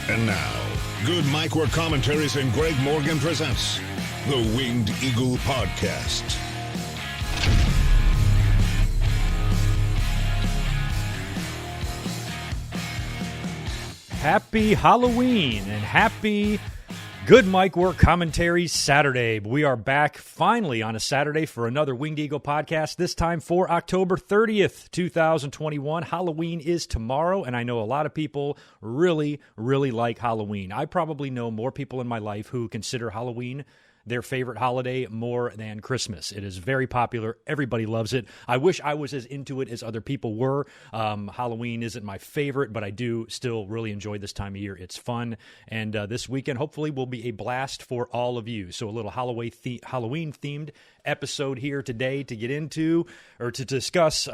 And now, Good Mike Work Commentaries and Greg Morgan presents the Winged Eagle Podcast. Happy Halloween and happy Good Mike Work Commentaries Saturday. We are back finally on a Saturday for another Winged Eagle podcast, this time for October 30th, 2021. Halloween is tomorrow, and I know a lot of people really like Halloween. I probably know more people in my life who consider Halloween their favorite holiday more than Christmas. It is very popular. Everybody loves it. I wish I was as into it as other people were. Halloween isn't my favorite, but I do still really enjoy this time of year. It's fun. And this weekend, hopefully, will be a blast for all of you. So a little Halloween-themed episode here today to get into, or to discuss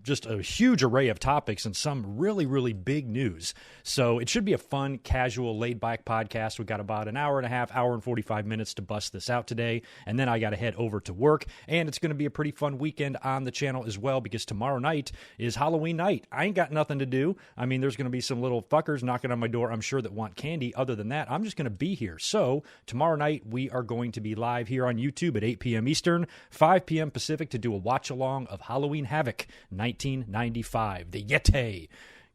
just a huge array of topics and some really big news. So it should be a fun, casual, laid-back podcast. We've got about an hour and a half, hour and 45 minutes to bust this out today, and then I got to head over to work, and it's going to be a pretty fun weekend on the channel as well, because tomorrow night is Halloween night. I ain't got nothing to do. I mean, there's going to be some little fuckers knocking on my door, I'm sure, that want candy. Other than that, I'm just going to be here. So tomorrow night, we are going to be live here on YouTube at 8 p.m. Eastern, 5 p.m. Pacific to do a watch-along of Halloween Havoc 1995. The Yeti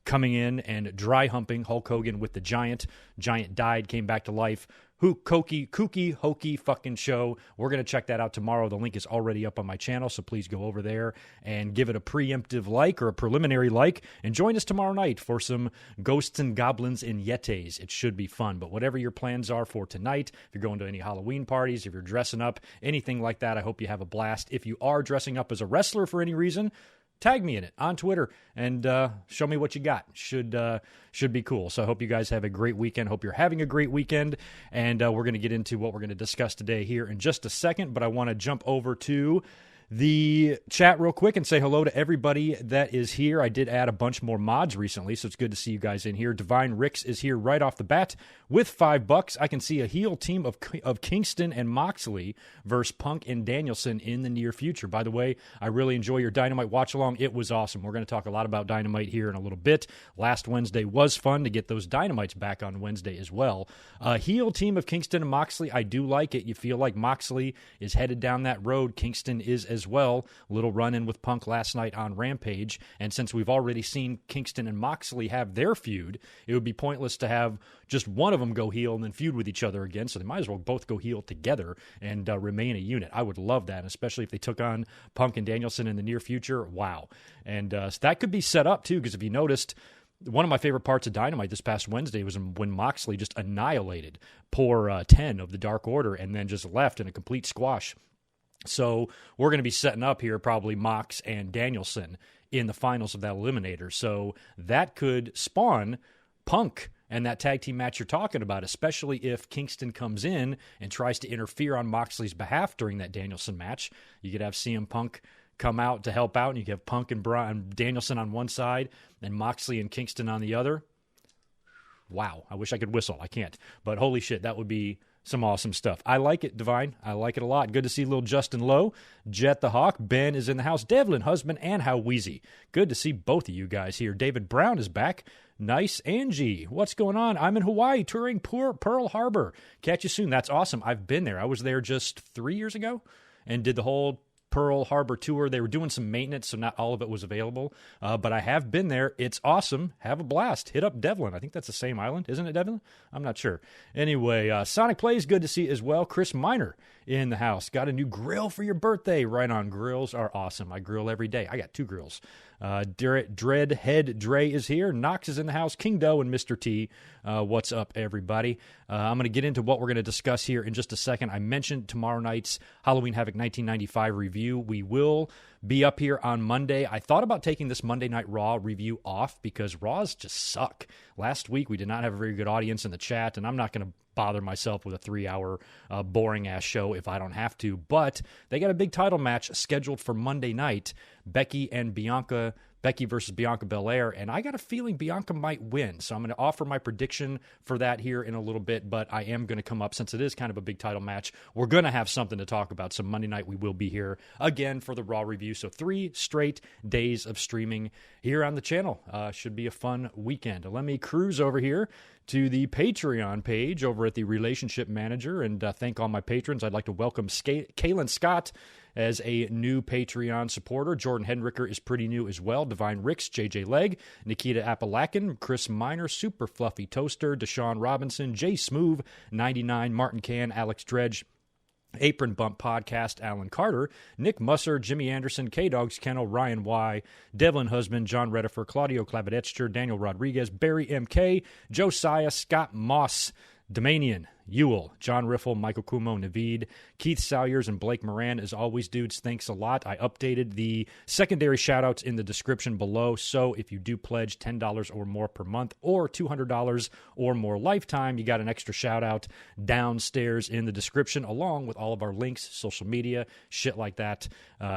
coming in and dry humping Hulk Hogan with the Giant. Giant died, came back to life. Kooky, hokey fucking show. We're going to check that out tomorrow. The link is already up on my channel, so please go over there and give it a preemptive like or a preliminary like, and join us tomorrow night for some ghosts and goblins and yetis. It should be fun. But whatever your plans are for tonight, if you're going to any Halloween parties, if you're dressing up, anything like that, I hope you have a blast. If you are dressing up as a wrestler for any reason, tag me in it on Twitter and show me what you got. Should be cool. So I hope you guys have a great weekend. Hope you're having a great weekend. And we're going to get into what we're going to discuss today here in just a second. But I want to jump over to the chat real quick and say hello to everybody that is here. I did add a bunch more mods recently, so it's good to see you guys in here. Divine Ricks is here right off the bat with $5. I can see a heel team of Kingston and Moxley versus Punk and Danielson in the near future. By the way, I really enjoy your Dynamite watch-along. It was awesome. We're going to talk a lot about Dynamite here in a little bit. Last Wednesday was fun to get those Dynamites back on Wednesday as well. Heel team of Kingston and Moxley, I do like it. You feel like Moxley is headed down that road. Kingston is as well. Little run-in with Punk last night on Rampage, and since we've already seen Kingston and Moxley have their feud, it would be pointless to have just one of them go heel and then feud with each other again, so they might as well both go heel together and remain a unit. I would love that, especially if they took on Punk and Danielson in the near future. Wow. And so that could be set up, too, because if you noticed, one of my favorite parts of Dynamite this past Wednesday was when Moxley just annihilated poor 10 of the Dark Order and then just left in a complete squash. So we're going to be setting up here probably Mox and Danielson in the finals of that Eliminator. So that could spawn Punk and that tag team match you're talking about, especially if Kingston comes in and tries to interfere on Moxley's behalf during that Danielson match. You could have CM Punk come out to help out, and you could have Punk and Danielson on one side and Moxley and Kingston on the other. Wow, I wish I could whistle. I can't. But holy shit, that would be some awesome stuff. I like it, Divine. I like it a lot. Good to see little Justin Lowe. Jet the Hawk. Ben is in the house. Devlin, husband, and How Wheezy. Good to see both of you guys here. David Brown is back. Nice. Angie, what's going on? I'm in Hawaii touring Pearl Harbor. Catch you soon. That's awesome. I've been there. I was there just 3 years ago and did the whole Pearl Harbor tour. They were doing some maintenance, so not all of it was available. But I have been there. It's awesome. Have a blast. Hit up Devlin. I think that's the same island. Isn't it, Devlin? I'm not sure. Anyway, Sonic Plays, good to see as well. Chris Miner in the house. Got a new grill for your birthday. Right on. Grills are awesome. I grill every day. I got 2 grills. Dreadhead Dre is here. Knox is in the house. King Doe and Mr. T. What's up, everybody? I'm going to get into what we're going to discuss here in just a second. I mentioned tomorrow night's Halloween Havoc 1995 review. We will be up here on Monday. I thought about taking this Monday Night Raw review off because Raws just suck. Last week, we did not have a very good audience in the chat, and I'm not going to bother myself with a 3-hour boring-ass show if I don't have to. But they got a big title match scheduled for Monday night. Becky and Bianca Becky versus Bianca Belair, and I got a feeling Bianca might win. So I'm going to offer my prediction for that here in a little bit, but I am going to come up, since it is kind of a big title match, we're going to have something to talk about. So Monday night we will be here again for the Raw review. So 3 straight days of streaming here on the channel. Should be a fun weekend. Let me cruise over here to the Patreon page over at the Relationship Manager and thank all my patrons. I'd like to welcome Kaylin Scott as a new Patreon supporter. Jordan Henriker is pretty new as well. Divine Ricks, JJ Legg, Nikita Apalakin, Chris Miner, Super Fluffy Toaster, Deshaun Robinson, Jay Smoove, 99, Martin Can, Alex Dredge, Apron Bump Podcast, Alan Carter, Nick Musser, Jimmy Anderson, K-Dogs Kennel, Ryan Y, Devlin Husband, John Redifer, Claudio Clavedetcher, Daniel Rodriguez, Barry MK, Josiah, Scott Moss, Domanian, Ewell, John Riffle, Michael Kumo, Naveed, Keith Salyers, and Blake Moran. As always, dudes, thanks a lot. I updated the secondary shoutouts in the description below, so if you do pledge $10 or more per month or $200 or more lifetime, you got an extra shoutout downstairs in the description, along with all of our links, social media, shit like that.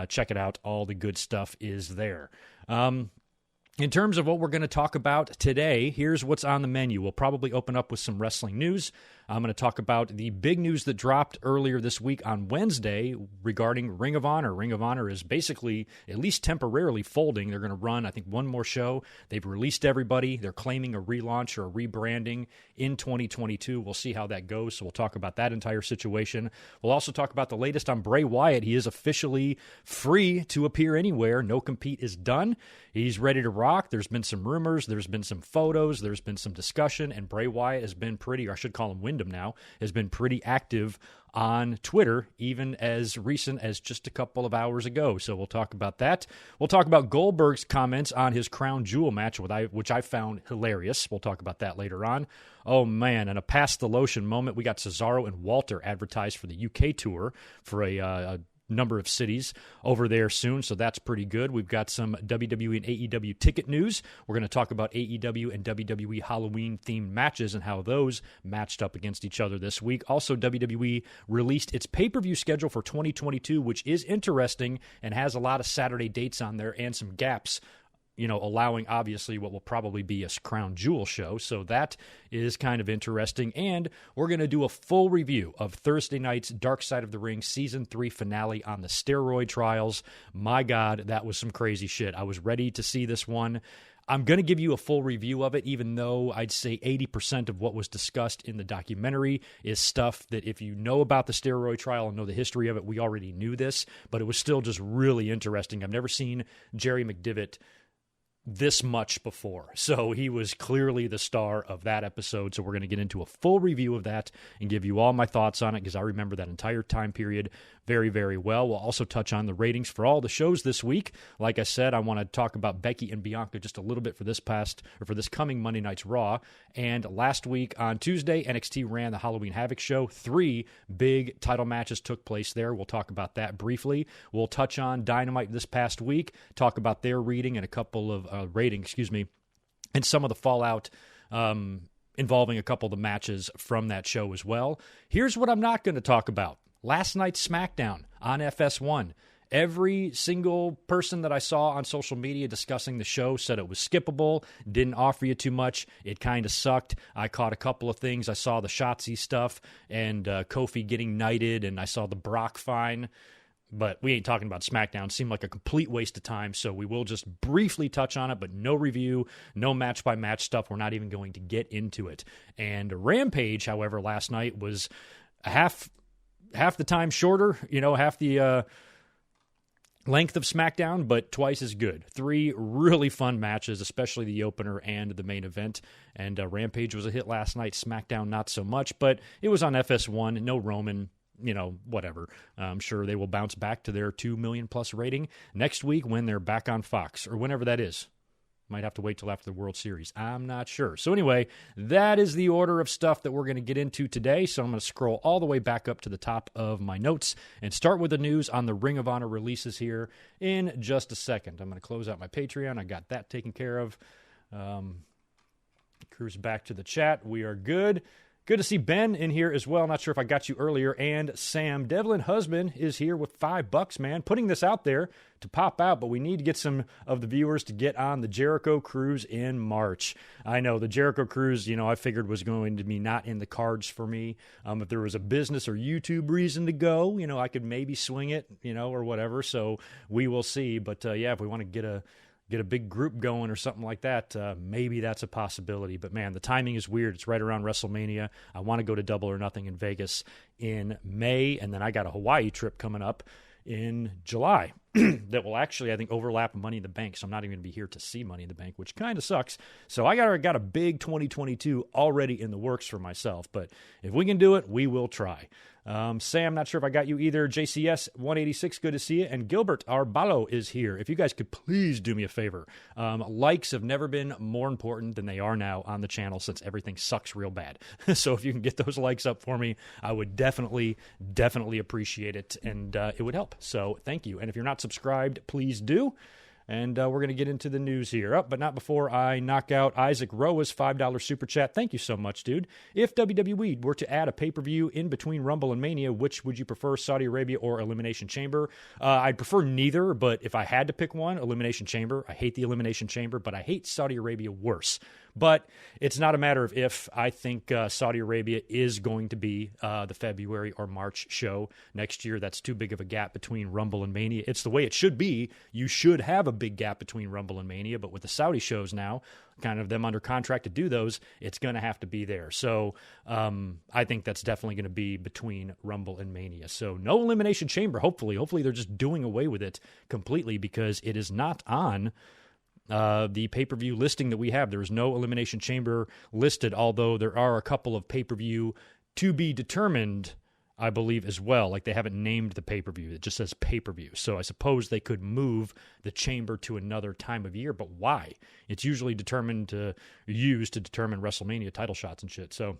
Check it out. All the good stuff is there. In terms of what we're going to talk about today, here's what's on the menu. We'll probably open up with some wrestling news. I'm going to talk about the big news that dropped earlier this week on Wednesday regarding Ring of Honor. Ring of Honor is basically, at least temporarily, folding. They're going to run, I think, one more show. They've released everybody. They're claiming a relaunch or a rebranding in 2022. We'll see how that goes, so we'll talk about that entire situation. We'll also talk about the latest on Bray Wyatt. He is officially free to appear anywhere. No compete is done. He's ready to rock. There's been some rumors. There's been some photos. There's been some discussion, and Bray Wyatt has been pretty, or I should call him Wyndham now, has been pretty active on Twitter, even as recent as just a couple of hours ago. So we'll talk about that. We'll talk about Goldberg's comments on his Crown Jewel match, which I found hilarious. We'll talk about that later on. Oh, man, and a pass the lotion moment. We got Cesaro and Walter advertised for the UK tour for a number of cities over there soon, so that's pretty good. We've got some WWE and AEW ticket news. We're going to talk about AEW and WWE Halloween-themed matches and how those matched up against each other this week. Also, WWE released its pay-per-view schedule for 2022, which is interesting and has a lot of Saturday dates on there and some gaps, allowing obviously what will probably be a Crown Jewel show. So that is kind of interesting. And we're going to do a full review of Thursday night's Dark Side of the Ring Season 3 finale on the steroid trials. My God, that was some crazy shit. I was ready to see this one. I'm going to give you a full review of it, even though I'd say 80% of what was discussed in the documentary is stuff that if you know about the steroid trial and know the history of it, we already knew this, but it was still just really interesting. I've never seen Jerry McDevitt this much before. So he was clearly the star of that episode. So we're going to get into a full review of that and give you all my thoughts on it, because I remember that entire time period very, very well. We'll also touch on the ratings for all the shows this week. Like I said, I want to talk about Becky and Bianca just a little bit for this coming Monday night's Raw. And last week on Tuesday, NXT ran the Halloween Havoc show. 3 big title matches took place there. We'll talk about that briefly. We'll touch on Dynamite this past week, talk about their rating and a couple of and some of the fallout involving a couple of the matches from that show as well. Here's what I'm not going to talk about. Last night's SmackDown on FS1. Every single person that I saw on social media discussing the show said it was skippable, didn't offer you too much, it kind of sucked. I caught a couple of things. I saw the Shotzi stuff and Kofi getting knighted, and I saw the Brock fine. But we ain't talking about SmackDown. It seemed like a complete waste of time, so we will just briefly touch on it, but no review, no match-by-match stuff. We're not even going to get into it. And Rampage, however, last night was half the time shorter, half the length of SmackDown, but twice as good. 3 really fun matches, especially the opener and the main event. And Rampage was a hit last night. SmackDown, not so much, but it was on FS1. No Roman. Whatever. I'm sure they will bounce back to their 2 million plus rating next week when they're back on Fox, or whenever that is. Might have to wait till after the World Series. I'm not sure. So anyway, that is the order of stuff that we're going to get into today. So I'm going to scroll all the way back up to the top of my notes and start with the news on the Ring of Honor releases here in just a second. I'm going to close out my Patreon. I got that taken care of. Cruise back to the chat. We are good. Good to see Ben in here as well. Not sure if I got you earlier. And Sam Devlin Husband is here with $5, man. Putting this out there to pop out, but we need to get some of the viewers to get on the Jericho Cruise in March. I know the Jericho Cruise, I figured was going to be not in the cards for me. If there was a business or YouTube reason to go, I could maybe swing it, or whatever. So we will see. But if we want to get a big group going or something like that, maybe that's a possibility. But, man, the timing is weird. It's right around WrestleMania. I want to go to Double or Nothing in Vegas in May, and then I got a Hawaii trip coming up in July that will actually, I think, overlap Money in the Bank, so I'm not even going to be here to see Money in the Bank, which kind of sucks. So I got a big 2022 already in the works for myself, but if we can do it, we will try. Sam, not sure if I got you either. JCS 186, good to see you. And Gilbert Arbalo is here. If you guys could please do me a favor. Likes have never been more important than they are now on the channel since everything sucks real bad. So if you can get those likes up for me, I would definitely appreciate it, and it would help. So thank you. And if you're not subscribed, please do. And we're going to get into the news here. But not before I knock out Isaac Roa's $5 super chat. Thank you so much, dude. If WWE were to add a pay-per-view in between Rumble and Mania, which would you prefer, Saudi Arabia or Elimination Chamber? I'd prefer neither, but if I had to pick one, Elimination Chamber. I hate the Elimination Chamber, but I hate Saudi Arabia worse. But it's not a matter of if. I think Saudi Arabia is going to be the February or March show next year. That's too big of a gap between Rumble and Mania. It's the way it should be. You should have a big gap between Rumble and Mania, but with the Saudi shows now, kind of them under contract to do those, it's going to have to be there. So I think that's definitely going to be between Rumble and Mania. So no Elimination Chamber, hopefully. Hopefully they're just doing away with it completely because it is not on the pay-per-view listing that we have. There is no Elimination Chamber listed, although there are a couple of pay-per-view to be determined, I believe, as well. Like they haven't named the pay-per-view. It just says pay-per-view. So I suppose they could move the chamber to another time of year, but why? It's usually used to determine WrestleMania title shots and shit. So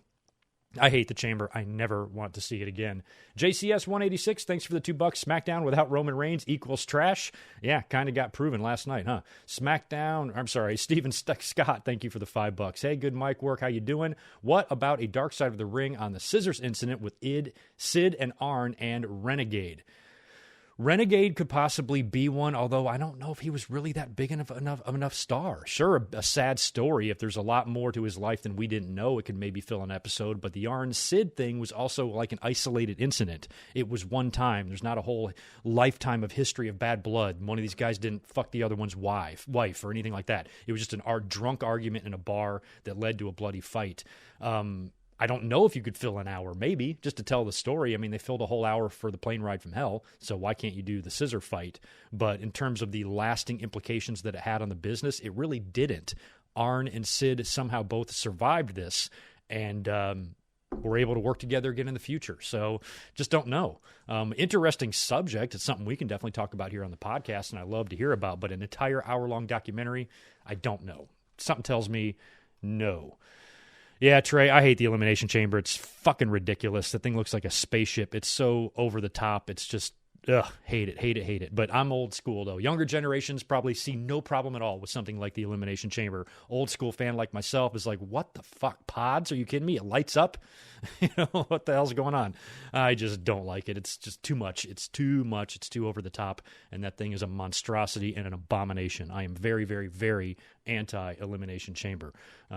I hate the chamber. I never want to see it again. JCS 186, thanks for the $2. SmackDown without Roman Reigns equals trash. Yeah, kind of got proven last night, huh? Steven Scott, thank you for the $5. Hey, good mic work. How you doing? What about a Dark Side of the Ring on the scissors incident with Sid and Arn and Renegade? Renegade could possibly be one, although I don't know if he was really that big enough star. Sure, a sad story. If there's a lot more to his life than we didn't know, it could maybe fill an episode. But the Arn Sid thing was also like an isolated incident. It was one time. There's not a whole lifetime of history of bad blood. One of these guys didn't fuck the other one's wife or anything like that. It was just a drunk argument in a bar that led to a bloody fight. I don't know if you could fill an hour, maybe, just to tell the story. I mean, they filled a whole hour for the plane ride from hell, so why can't you do the scissor fight? But in terms of the lasting implications that it had on the business, it really didn't. Arn and Sid somehow both survived this and were able to work together again in the future. So just don't know. Interesting subject. It's something we can definitely talk about here on the podcast, and I love to hear about, but an entire hour-long documentary, I don't know. Something tells me no. Yeah, Trey, I hate the Elimination Chamber. It's fucking ridiculous. The thing looks like a spaceship. It's so over the top. It's just, hate it. But I'm old school, though. Younger generations probably see no problem at all with something like the Elimination Chamber. Old school fan like myself is like, what the fuck, pods? Are you kidding me? It lights up? What the hell's going on? I just don't like it. It's just too much. It's too much. It's too over the top. And that thing is a monstrosity and an abomination. I am very, very, very anti-Elimination Chamber.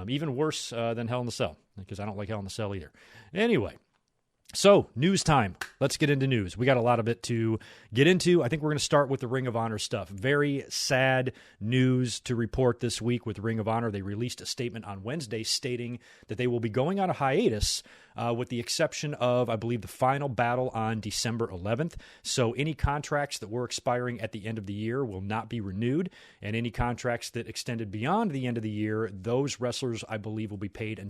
Even worse than Hell in the Cell, because I don't like Hell in the Cell either. Anyway. So, news time. Let's get into news. We got a lot of it to get into. I think we're going to start with the Ring of Honor stuff. Very sad news to report this week with Ring of Honor. They released a statement on Wednesday stating that they will be going on a hiatus with the exception of, I believe, the final battle on December 11th. So any contracts that were expiring at the end of the year will not be renewed, and any contracts that extended beyond the end of the year, those wrestlers, I believe, will be paid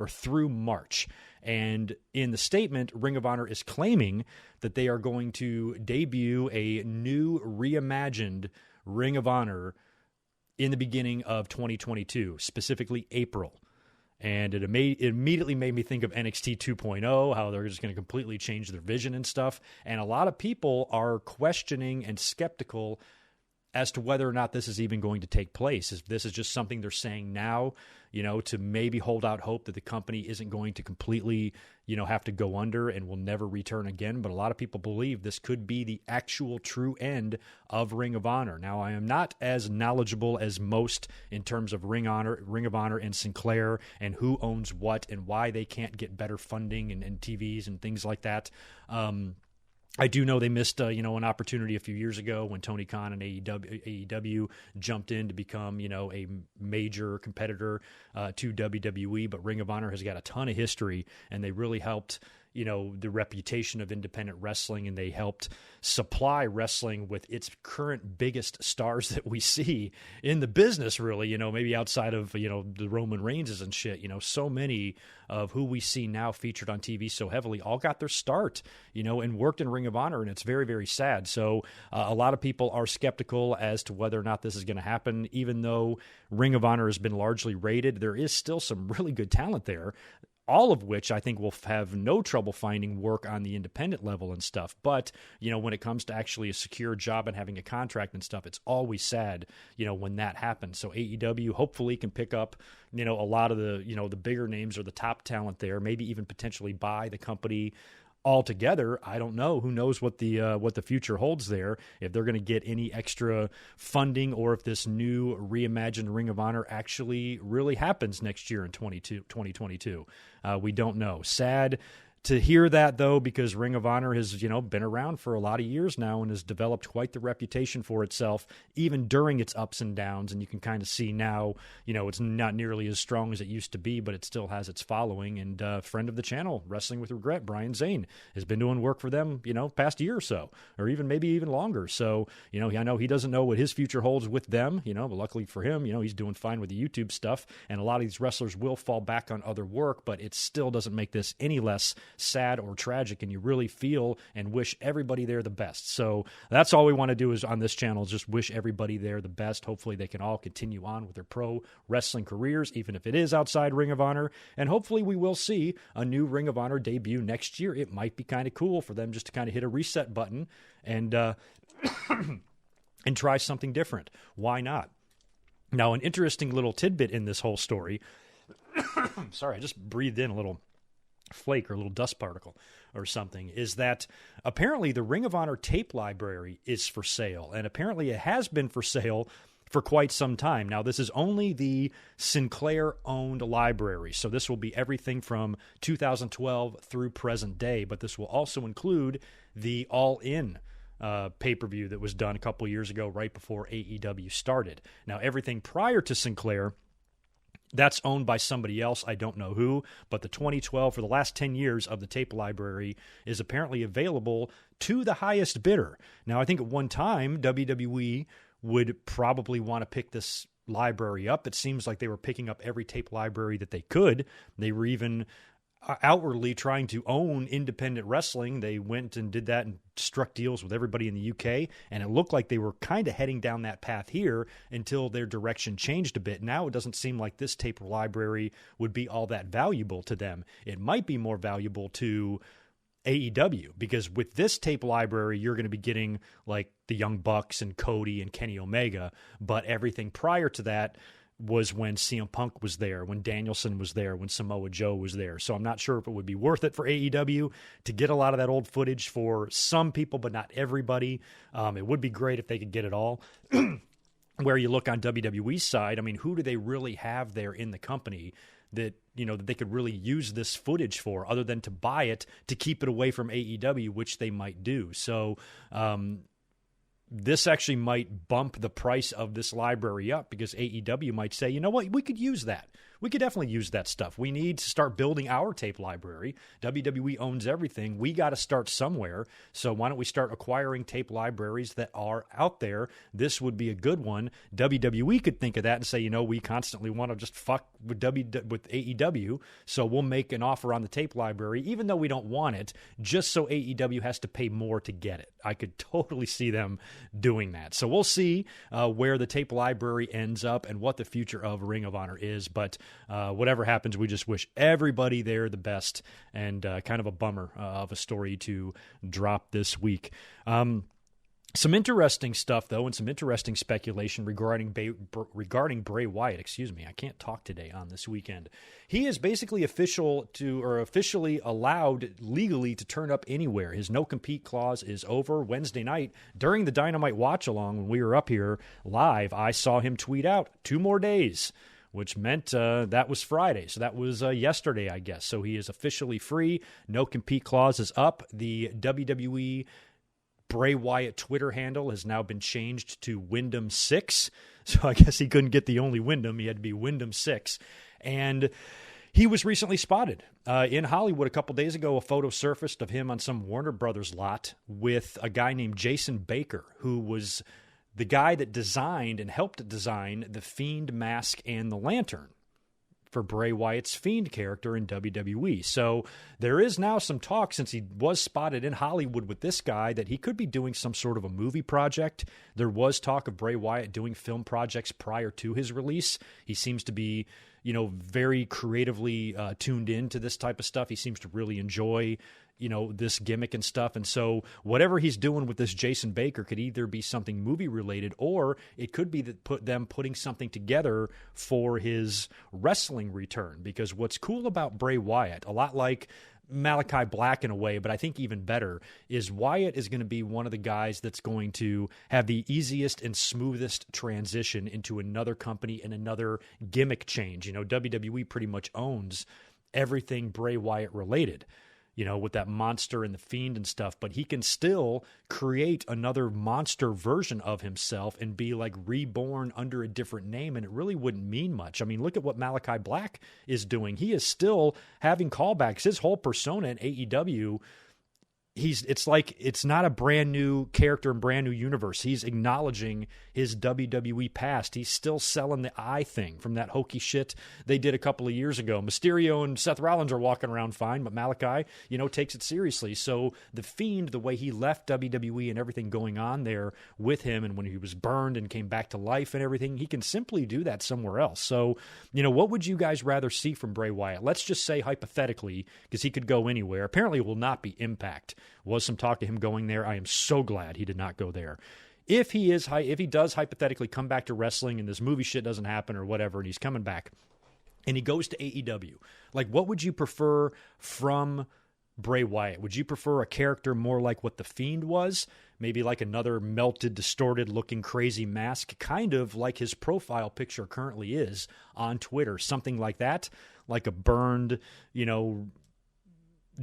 through March. And in the statement, Ring of Honor is claiming that they are going to debut a new reimagined Ring of Honor in the beginning of 2022, specifically April. And it immediately made me think of NXT 2.0, how they're just going to completely change their vision and stuff. And a lot of people are questioning and skeptical as to whether or not this is even going to take place. If this is just something they're saying now, to maybe hold out hope that the company isn't going to completely, have to go under and will never return again. But a lot of people believe this could be the actual true end of Ring of Honor. Now, I am not as knowledgeable as most in terms of Ring of Honor and Sinclair and who owns what and why they can't get better funding and TVs and things like that. I do know they missed, an opportunity a few years ago when Tony Khan and AEW jumped in to become, a major competitor to WWE. But Ring of Honor has got a ton of history, and they really helped, the reputation of independent wrestling, and they helped supply wrestling with its current biggest stars that we see in the business, really, maybe outside of, the Roman Reigns and shit. So many of who we see now featured on TV so heavily all got their start, and worked in Ring of Honor, and it's very, very sad. So a lot of people are skeptical as to whether or not this is going to happen. Even though Ring of Honor has been largely rated, there is still some really good talent there, all of which I think will have no trouble finding work on the independent level and stuff. But, when it comes to actually a secure job and having a contract and stuff, it's always sad, when that happens. So AEW hopefully can pick up, a lot of the, the bigger names or the top talent there, maybe even potentially buy the company altogether. I don't know. Who knows what the future holds there, if they're going to get any extra funding or if this new reimagined Ring of Honor actually really happens next year in 2022. We don't know. Sad to hear that, though, because Ring of Honor has, been around for a lot of years now and has developed quite the reputation for itself, even during its ups and downs. And you can kind of see now, it's not nearly as strong as it used to be, but it still has its following. And friend of the channel, Wrestling with Regret, Brian Zane, has been doing work for them, past year or so, or maybe even longer. So, I know he doesn't know what his future holds with them, but luckily for him, he's doing fine with the YouTube stuff. And a lot of these wrestlers will fall back on other work, but it still doesn't make this any less sad or tragic, and you really feel and wish everybody there the best. So that's all we want to do is on this channel is just wish everybody there the best. Hopefully they can all continue on with their pro wrestling careers, even if it is outside Ring of Honor, and hopefully we will see a new Ring of Honor debut next year. It might be kind of cool for them just to kind of hit a reset button and and try something different. Why not? Now, an interesting little tidbit in this whole story sorry, I just breathed in a little flake or a little dust particle or something, is that apparently the Ring of Honor tape library is for sale, and apparently it has been for sale for quite some time. Now, this is only the Sinclair-owned library, so this will be everything from 2012 through present day, but this will also include the All In pay-per-view that was done a couple years ago right before AEW started. Now, everything prior to Sinclair, that's owned by somebody else. I don't know who, but the 2012, for the last 10 years of the tape library, is apparently available to the highest bidder. Now, I think at one time, WWE would probably want to pick this library up. It seems like they were picking up every tape library that they could. They were even outwardly trying to own independent wrestling. They went and did that and struck deals with everybody in the UK, and it looked like they were kind of heading down that path here until their direction changed a bit. Now it doesn't seem like this tape library would be all that valuable to them. It might be more valuable to AEW, because with this tape library, you're going to be getting like the Young Bucks and Cody and Kenny Omega, but everything prior to that was when CM Punk was there, when Danielson was there, when Samoa Joe was there. So I'm not sure if it would be worth it for AEW to get a lot of that old footage for some people, but not everybody. It would be great if they could get it all. Where you look on WWE's side, I mean, who do they really have there in the company that, that they could really use this footage for, other than to buy it to keep it away from AEW, which they might do. So, this actually might bump the price of this library up, because AEW might say, you know what, we could use that. We could definitely use that stuff. We need to start building our tape library. WWE owns everything. We got to start somewhere. So why don't we start acquiring tape libraries that are out there? This would be a good one. WWE could think of that and say, we constantly want to just fuck with AEW, so we'll make an offer on the tape library, even though we don't want it, just so AEW has to pay more to get it. I could totally see them doing that. So we'll see where the tape library ends up and what the future of Ring of Honor is. But whatever happens, we just wish everybody there the best, and kind of a bummer of a story to drop this week. Some interesting stuff, though, and some interesting speculation regarding Bray Wyatt. Excuse me, I can't talk today on this weekend. He is basically officially allowed legally to turn up anywhere. His no-compete clause is over. Wednesday night, during the Dynamite watch-along, when we were up here live, I saw him tweet out 2 more days, which meant that was Friday. So that was yesterday, I guess. So he is officially free. No-compete clause is up. The WWE Bray Wyatt Twitter handle has now been changed to Wyndham6. So I guess he couldn't get the only Wyndham. He had to be Wyndham6. And he was recently spotted in Hollywood a couple days ago. A photo surfaced of him on some Warner Brothers lot with a guy named Jason Baker, who was the guy that designed and helped design the Fiend mask and the lantern for Bray Wyatt's Fiend character in WWE. So there is now some talk, since he was spotted in Hollywood with this guy, that he could be doing some sort of a movie project. There was talk of Bray Wyatt doing film projects prior to his release. He seems to be, very creatively tuned into this type of stuff. He seems to really enjoy this gimmick and stuff. And so whatever he's doing with this Jason Baker could either be something movie related, or it could be that putting something together for his wrestling return. Because what's cool about Bray Wyatt, a lot like Malachi Black in a way, but I think even better, is Wyatt is going to be one of the guys that's going to have the easiest and smoothest transition into another company and another gimmick change. WWE pretty much owns everything Bray Wyatt related, with that monster and the Fiend and stuff, but he can still create another monster version of himself and be like reborn under a different name, and it really wouldn't mean much. I mean, look at what Malachi Black is doing. He is still having callbacks. His whole persona in AEW, it's not a brand new character and brand new universe. He's acknowledging his WWE past. He's still selling the eye thing from that hokey shit they did a couple of years ago. Mysterio and Seth Rollins are walking around fine, but Malachi, takes it seriously. So the Fiend, the way he left WWE and everything going on there with him, and when he was burned and came back to life and everything, he can simply do that somewhere else. So, what would you guys rather see from Bray Wyatt? Let's just say hypothetically, because he could go anywhere. Apparently it will not be Impact. Was some talk to him going there. I am so glad he did not go there. If he does hypothetically come back to wrestling and this movie shit doesn't happen or whatever, and he's coming back and he goes to AEW, what would you prefer from Bray Wyatt? Would you prefer a character more like what the Fiend was? Maybe like another melted, distorted looking crazy mask, kind of like his profile picture currently is on Twitter, something like that, like a burned,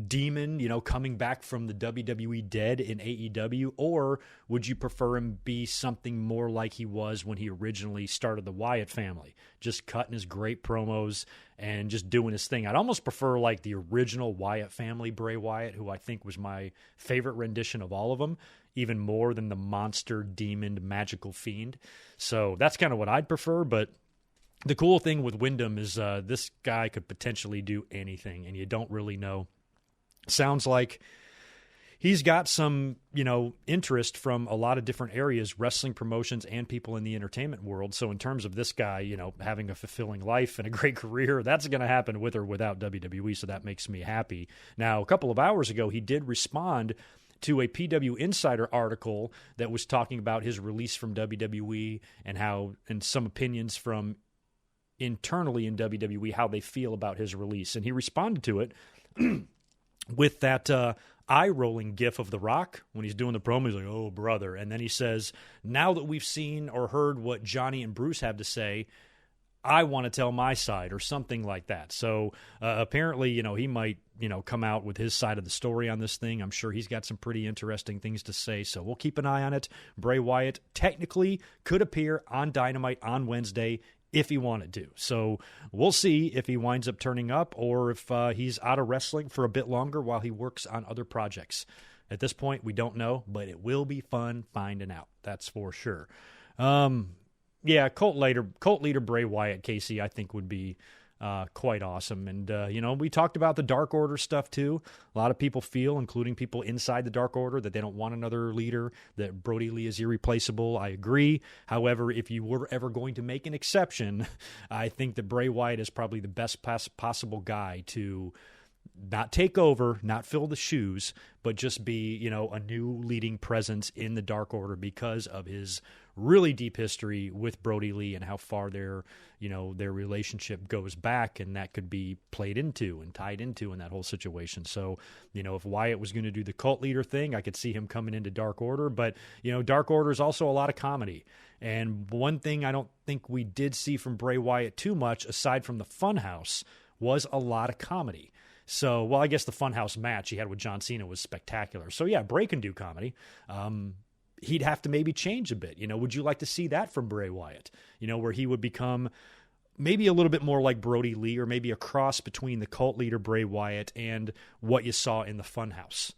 demon, coming back from the WWE dead in AEW? Or would you prefer him be something more like he was when he originally started the Wyatt family, just cutting his great promos and just doing his thing? I'd almost prefer like the original Wyatt family Bray Wyatt, who I think was my favorite rendition of all of them, even more than the monster, demon, magical Fiend. So that's kind of what I'd prefer. But the cool thing with Wyndham is this guy could potentially do anything, and you don't really know. Sounds like he's got some, interest from a lot of different areas, wrestling promotions and people in the entertainment world. So in terms of this guy, having a fulfilling life and a great career, that's going to happen with or without WWE. So that makes me happy. Now, a couple of hours ago, he did respond to a PW Insider article that was talking about his release from WWE and some opinions from internally in WWE, how they feel about his release. And he responded to it with that eye-rolling gif of The Rock when he's doing the promo. He's like, "Oh, brother." And then he says, "Now that we've seen or heard what Johnny and Bruce have to say, I want to tell my side," or something like that. So apparently, he might, come out with his side of the story on this thing. I'm sure he's got some pretty interesting things to say. So we'll keep an eye on it. Bray Wyatt technically could appear on Dynamite on Wednesday if he wanted to. So we'll see if he winds up turning up or if he's out of wrestling for a bit longer while he works on other projects. At this point, we don't know, but it will be fun finding out. That's for sure. Cult leader Bray Wyatt, Casey, I think would be quite awesome. And, we talked about the Dark Order stuff too. A lot of people feel, including people inside the Dark Order, that they don't want another leader, that Brody Lee is irreplaceable. I agree. However, if you were ever going to make an exception, I think that Bray Wyatt is probably the best possible guy to not take over, not fill the shoes, but just be, a new leading presence in the Dark Order because of his really deep history with Brody Lee and how far their relationship goes back, and that could be played into and tied into in that whole situation. So, if Wyatt was going to do the cult leader thing, I could see him coming into Dark Order, but, Dark Order is also a lot of comedy. And one thing I don't think we did see from Bray Wyatt too much, aside from the Funhouse, was a lot of comedy. So, well, I guess the Funhouse match he had with John Cena was spectacular. So, yeah, Bray can do comedy. He'd have to maybe change a bit. Would you like to see that from Bray Wyatt? Where he would become maybe a little bit more like Brody Lee, or maybe a cross between the cult leader Bray Wyatt and what you saw in the Funhouse.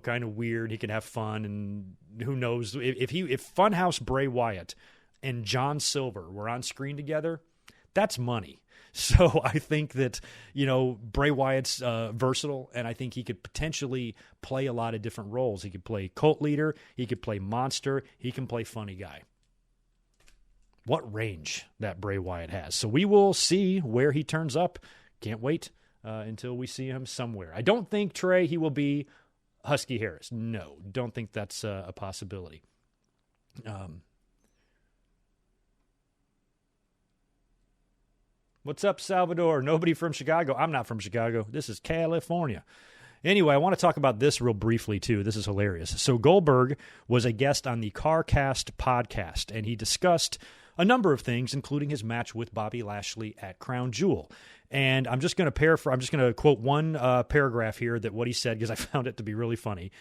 Kind of weird. He could have fun, and who knows if Funhouse Bray Wyatt and John Silver were on screen together, that's money. So I think that, Bray Wyatt's versatile, and I think he could potentially play a lot of different roles. He could play cult leader, he could play monster, he can play funny guy. What range that Bray Wyatt has. So we will see where he turns up. Can't wait until we see him somewhere. I don't think, Trey, he will be Husky Harris. No, don't think that's a possibility. What's up, Salvador? Nobody from Chicago. I'm not from Chicago. This is California. Anyway, I want to talk about this real briefly, too. This is hilarious. So Goldberg was a guest on the CarCast podcast, and he discussed a number of things, including his match with Bobby Lashley at Crown Jewel. And I'm just going to paraphrase. I'm just going to quote one paragraph here that what he said, because I found it to be really funny.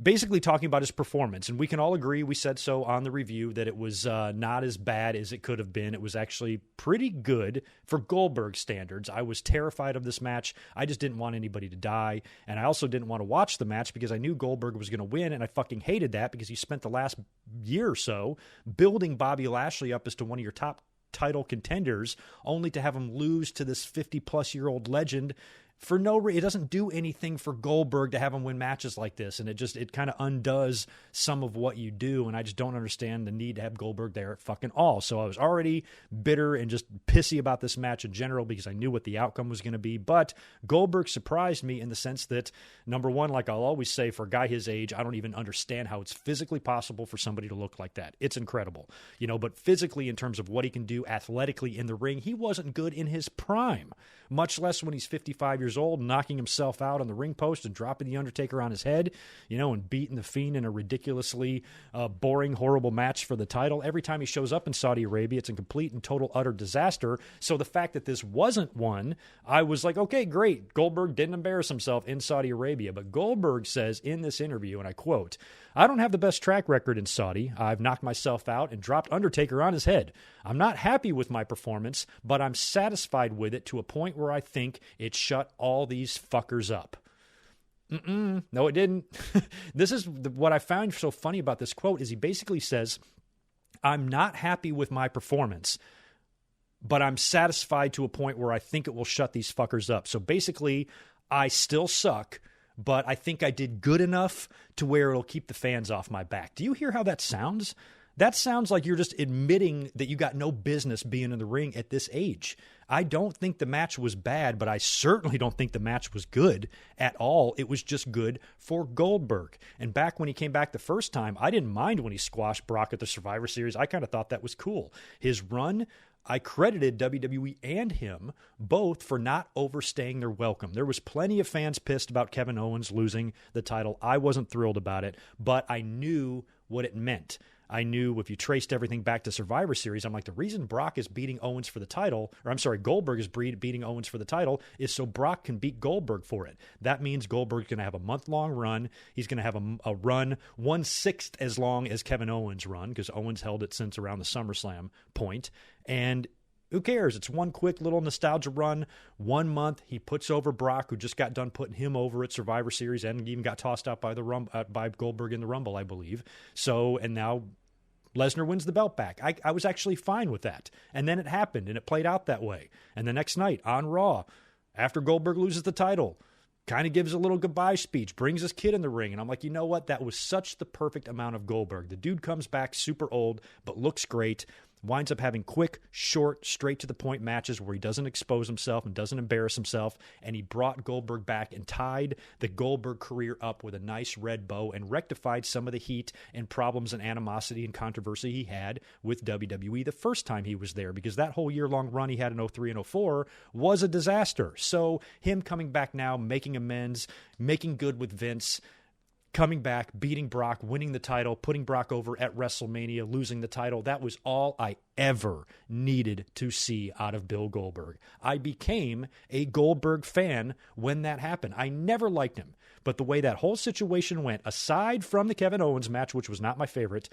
Basically talking about his performance, and we can all agree, we said so on the review, that it was not as bad as it could have been. It was actually pretty good for Goldberg standards. I was terrified of this match. I just didn't want anybody to die, and I also didn't want to watch the match because I knew Goldberg was going to win, and I fucking hated that because he spent the last year or so building Bobby Lashley up as to one of your top title contenders, only to have him lose to this 50-plus-year-old legend for no reason. It doesn't do anything for Goldberg to have him win matches like this, and it kind of undoes some of what you do, and I just don't understand the need to have Goldberg there at fucking all. So I was already bitter and just pissy about this match in general because I knew what the outcome was going to be, but Goldberg surprised me in the sense that, number one, like I'll always say, for a guy his age, I don't even understand how it's physically possible for somebody to look like that. It's incredible. But physically, in terms of what he can do athletically in the ring, he wasn't good in his prime, much less when he's 55 years old, knocking himself out on the ring post and dropping The Undertaker on his head, and beating The Fiend in a ridiculously boring, horrible match for the title. Every time he shows up in Saudi Arabia, it's a complete and total utter disaster. So the fact that this wasn't one, I was like, okay, great. Goldberg didn't embarrass himself in Saudi Arabia. But Goldberg says in this interview, and I quote, "I don't have the best track record in Saudi. I've knocked myself out and dropped Undertaker on his head. I'm not happy with my performance, but I'm satisfied with it to a point where I think it shut all these fuckers up." No, it didn't. This is what I found so funny about this quote is he basically says, I'm not happy with my performance, but I'm satisfied to a point where I think it will shut these fuckers up. So basically, I still suck, but I think I did good enough to where it'll keep the fans off my back. Do you hear how that sounds? That sounds like you're just admitting that you got no business being in the ring at this age. I don't think the match was bad, but I certainly don't think the match was good at all. It was just good for Goldberg. And back when he came back the first time, I didn't mind when he squashed Brock at the Survivor Series. I kind of thought that was cool. His run, I credited WWE and him both for not overstaying their welcome. There was plenty of fans pissed about Kevin Owens losing the title. I wasn't thrilled about it, but I knew what it meant. I knew if you traced everything back to Survivor Series, I'm like, the reason Brock is beating Owens for the title, Goldberg is beating Owens for the title, is so Brock can beat Goldberg for it. That means Goldberg's going to have a month-long run. He's going to have a run 1/6 as long as Kevin Owens' run, because Owens held it since around the SummerSlam point. And who cares? It's one quick little nostalgia run. 1 month, he puts over Brock, who just got done putting him over at Survivor Series and even got tossed out by by Goldberg in the Rumble, I believe. And now Lesnar wins the belt back. I was actually fine with that. And then it happened, and it played out that way. And the next night on Raw, after Goldberg loses the title, kind of gives a little goodbye speech, brings his kid in the ring. And I'm like, you know what? That was such the perfect amount of Goldberg. The dude comes back super old, but looks great. winds up having quick, short, straight-to-the-point matches where he doesn't expose himself and doesn't embarrass himself, and he brought Goldberg back and tied the Goldberg career up with a nice red bow and rectified some of the heat and problems and animosity and controversy he had with WWE the first time he was there, because that whole year-long run he had in 03 and 04 was a disaster. So him coming back now, making amends, making good with Vince, coming back, beating Brock, winning the title, putting Brock over at WrestleMania, losing the title. That was all I ever needed to see out of Bill Goldberg. I became a Goldberg fan when that happened. I never liked him, but the way that whole situation went, aside from the Kevin Owens match, which was not my favorite,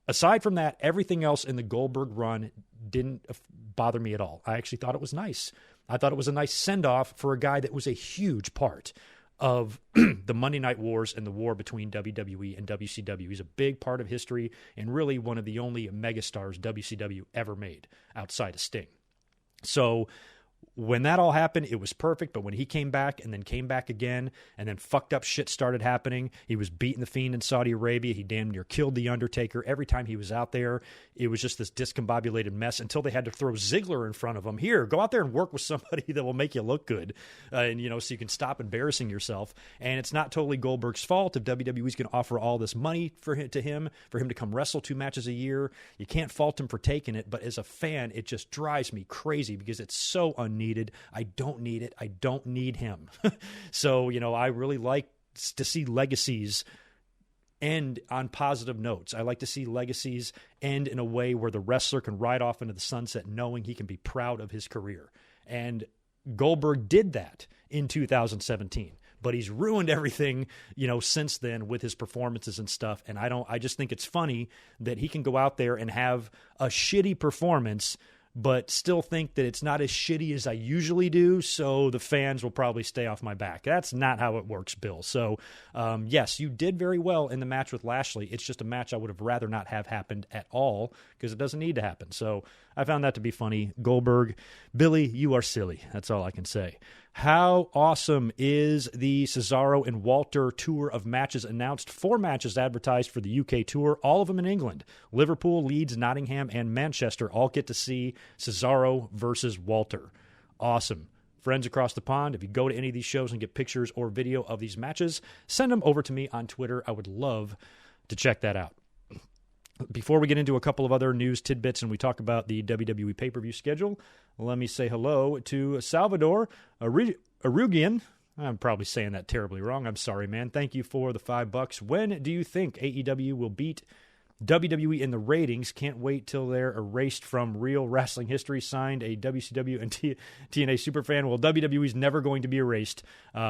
aside from that, everything else in the Goldberg run didn't bother me at all. I actually thought it was nice. I thought it was a nice send-off for a guy that was a huge part of the Monday Night Wars and the war between WWE and WCW. He's a big part of history and really one of the only megastars WCW ever made outside of Sting. So when that all happened, it was perfect. But when he came back and then came back again and then fucked up shit started happening, he was beating the Fiend in Saudi Arabia. He damn near killed The Undertaker. Every time he was out there, it was just this discombobulated mess until they had to throw Ziggler in front of him. Here, go out there and work with somebody that will make you look good. And, you know, so you can stop embarrassing yourself. And it's not totally Goldberg's fault if WWE's going to offer all this money for him to come wrestle 2 matches a year. You can't fault him for taking it. But as a fan, it just drives me crazy because it's so unneeded. I don't need it. I don't need him. So, you know, I really like to see legacies end on positive notes. I like to see legacies end in a way where the wrestler can ride off into the sunset knowing he can be proud of his career. And Goldberg did that in 2017. But he's ruined everything, you know, since then with his performances and stuff. And I just think it's funny that he can go out there and have a shitty performance but still think that it's not as shitty as I usually do, so the fans will probably stay off my back. That's not how it works, Bill. So, yes, you did very well in the match with Lashley. It's just a match I would have rather not have happened at all because it doesn't need to happen. So I found that to be funny. Goldberg, Billy, you are silly. That's all I can say. How awesome is the Cesaro and Walter tour of matches announced? 4 matches advertised for the UK tour, all of them in England. Liverpool, Leeds, Nottingham, and Manchester all get to see Cesaro versus Walter. Awesome. Friends across the pond, if you go to any of these shows and get pictures or video of these matches, send them over to me on Twitter. I would love to check that out. Before we get into a couple of other news tidbits and we talk about the WWE pay-per-view schedule, let me say hello to Salvador Arugian. I'm probably saying that terribly wrong. I'm sorry, man. Thank you for the $5. When do you think AEW will beat WWE in the ratings? Can't wait till they're erased from real wrestling history. Signed, a WCW and TNA superfan. Well, WWE's never going to be erased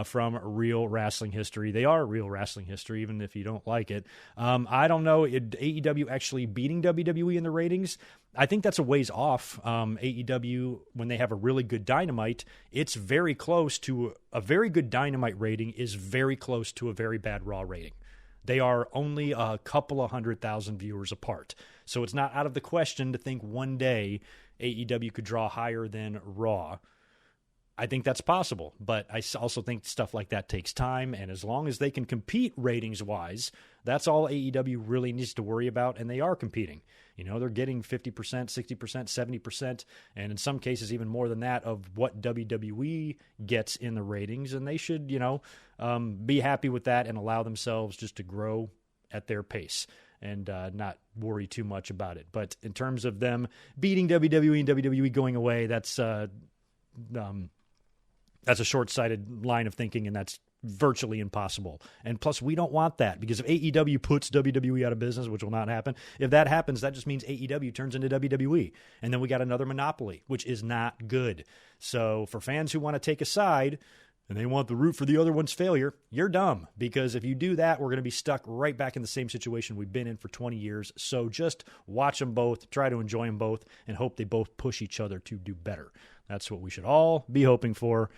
from real wrestling history. They are real wrestling history, even if you don't like it. I don't know. AEW actually beating WWE in the ratings, I think that's a ways off. AEW, when they have a really good Dynamite, it's very close to a very good Dynamite rating is very close to a very bad Raw rating. They are only a couple of 100,000 viewers apart. So it's not out of the question to think one day AEW could draw higher than Raw. I think that's possible, but I also think stuff like that takes time, and as long as they can compete ratings-wise, that's all AEW really needs to worry about, and they are competing. You know, they're getting 50%, 60%, 70%, and in some cases even more than that of what WWE gets in the ratings, and they should, you know, be happy with that and allow themselves just to grow at their pace and not worry too much about it. But in terms of them beating WWE and WWE going away, that's a short-sighted line of thinking, and that's virtually impossible. And plus, we don't want that, because if AEW puts WWE out of business, which will not happen, if that happens, that just means AEW turns into WWE, and then we got another monopoly, which is not good. So for fans who want to take a side and they want the root for the other one's failure, you're dumb, because if you do that, we're going to be stuck right back in the same situation we've been in for 20 years. So just watch them both, try to enjoy them both, and hope they both push each other to do better. That's what we should all be hoping for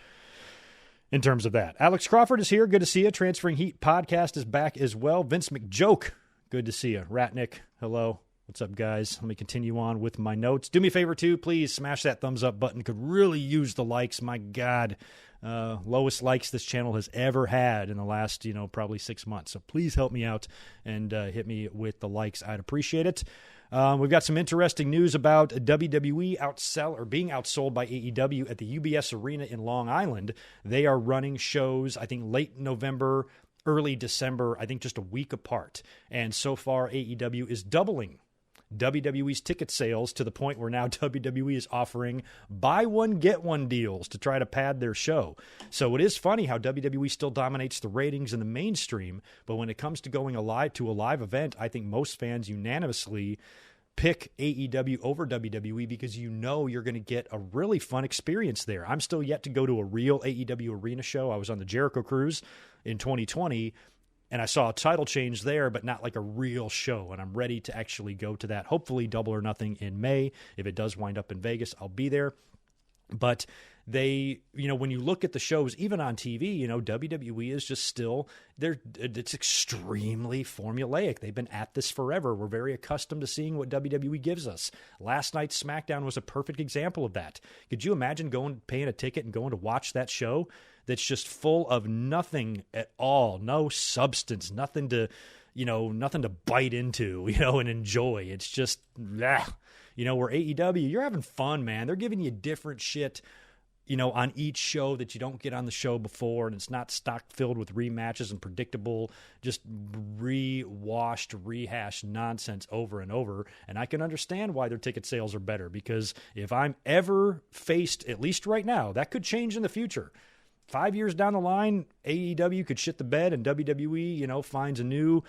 in terms of that. Alex Crawford is here. Good to see you. Transferring Heat podcast is back as well. Vince McJoke, good to see you. Ratnick, hello. What's up, guys? Let me continue on with my notes. Do me a favor, too. Please smash that thumbs up button. Could really use the likes. My God. Lowest likes this channel has ever had in the last, probably 6 months. So please help me out and hit me with the likes. I'd appreciate it. We've got some interesting news about WWE being outsold by AEW at the UBS Arena in Long Island. They are running shows, I think, late November, early December, I think just a week apart. And so far, AEW is doubling WWE's ticket sales to the point where now WWE is offering buy one, get one deals to try to pad their show. So it is funny how WWE still dominates the ratings in the mainstream, but when it comes to going to a live event, I think most fans unanimously pick AEW over WWE because you know you're going to get a really fun experience there. I'm still yet to go to a real AEW arena show. I was on the Jericho Cruise in 2020, and I saw a title change there, but not like a real show. And I'm ready to actually go to that. Hopefully Double or Nothing in May. If it does wind up in Vegas, I'll be there. But they, when you look at the shows, even on TV, WWE is just still, it's extremely formulaic. They've been at this forever. We're very accustomed to seeing what WWE gives us. Last night's SmackDown was a perfect example of that. Could you imagine paying a ticket and going to watch that show that's just full of nothing at all, no substance, nothing to bite into, and enjoy. It's just, where AEW, you're having fun, man. They're giving you different shit, on each show that you don't get on the show before, and it's not stock filled with rematches and predictable, just rehashed nonsense over and over. And I can understand why their ticket sales are better, because if I'm ever faced, at least right now, that could change in the future. 5 years down the line, AEW could shit the bed, and WWE, finds a new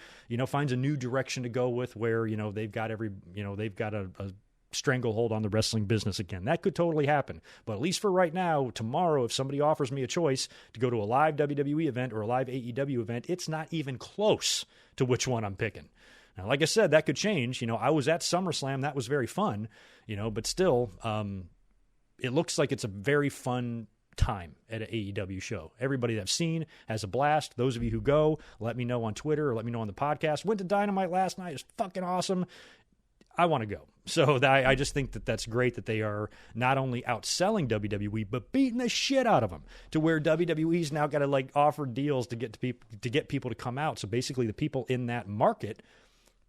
direction to go with, where they've got a stranglehold on the wrestling business again. That could totally happen. But at least for right now, tomorrow, if somebody offers me a choice to go to a live WWE event or a live AEW event, it's not even close to which one I'm picking. Now, like I said, that could change. I was at SummerSlam. That was very fun, but still, it looks like it's a very fun time at an AEW show. Everybody that I've seen has a blast. Those of you who go, let me know on Twitter or let me know on the podcast. Went to Dynamite last night. It's fucking awesome. I want to go. So I just think that that's great that they are not only outselling WWE, but beating the shit out of them, to where WWE's now got to offer deals to get people to come out. So basically the people in that market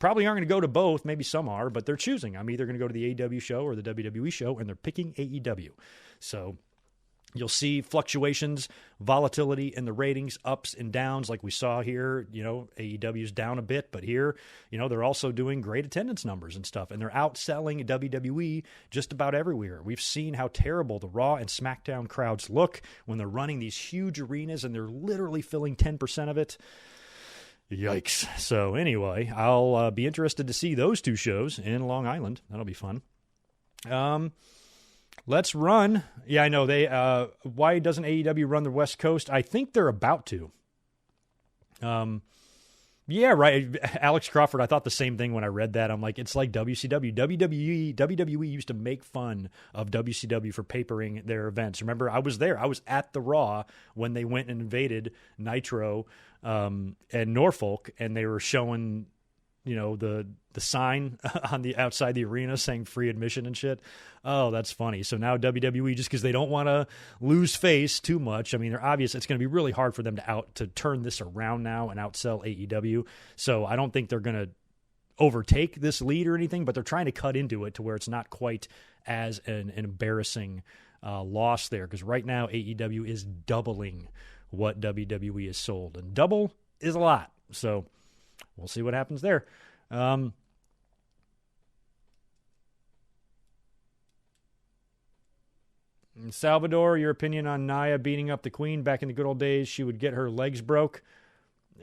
probably aren't going to go to both. Maybe some are, but they're choosing. I'm either going to go to the AEW show or the WWE show, and they're picking AEW. So you'll see fluctuations, volatility in the ratings, ups and downs like we saw here. AEW's down a bit, but here, they're also doing great attendance numbers and stuff, and they're outselling WWE just about everywhere. We've seen how terrible the Raw and SmackDown crowds look when they're running these huge arenas and they're literally filling 10% of it. Yikes. So anyway, I'll be interested to see those two shows in Long Island. That'll be fun. Let's run. Yeah, I know. Why doesn't AEW run the West Coast? I think they're about to. Yeah, right. Alex Crawford, I thought the same thing when I read that. I'm like, it's like WCW. WWE used to make fun of WCW for papering their events. Remember, I was there. I was at the Raw when they went and invaded Nitro and Norfolk, and they were showing the sign on the outside the arena saying free admission and shit. Oh, that's funny. So now WWE, just because they don't want to lose face too much, I mean, they're obvious it's going to be really hard for them to turn this around now and outsell AEW. So I don't think they're going to overtake this lead or anything, but they're trying to cut into it to where it's not quite as an embarrassing loss there. Because right now AEW is doubling what WWE is sold, and double is a lot. So we'll see what happens there. Salvador, your opinion on Nia beating up the Queen? Back in the good old days, she would get her legs broke.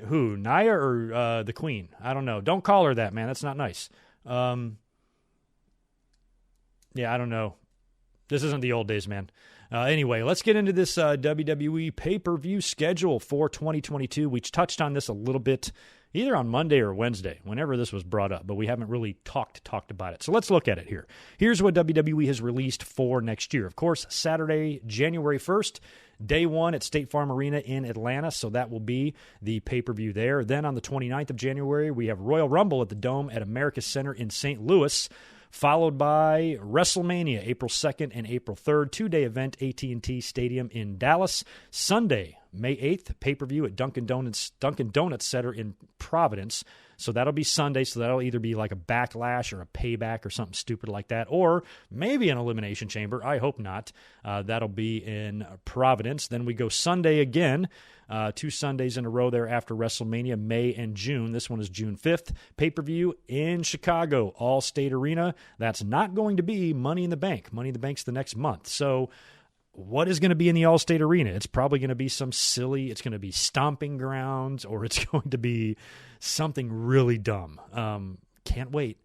Who, Nia or the Queen? I don't know. Don't call her that, man. That's not nice. Yeah, I don't know. This isn't the old days, man. Anyway, let's get into this WWE pay-per-view schedule for 2022. We touched on this a little bit either on Monday or Wednesday, whenever this was brought up, but we haven't really talked about it. So let's look at it here. Here's what WWE has released for next year. Of course, Saturday, January 1st, day one at State Farm Arena in Atlanta, so that will be the pay-per-view there. Then on the 29th of January, we have Royal Rumble at the Dome at America's Center in St. Louis, followed by WrestleMania, April 2nd and April 3rd, two-day event, AT&T Stadium in Dallas. Sunday, May 8th, pay-per-view at Dunkin' Donuts Center in Providence. So that'll be Sunday, so that'll either be like a backlash or a payback or something stupid like that, or maybe an Elimination Chamber. I hope not. That'll be in Providence. Then we go Sunday again, 2 Sundays in a row there after WrestleMania, May and June. This one is June 5th. Pay-per-view in Chicago, All-State Arena. That's not going to be Money in the Bank. Money in the Bank's the next month. So what is going to be in the All-State Arena? It's probably going to be it's going to be Stomping Grounds, or it's going to be something really dumb. Can't wait.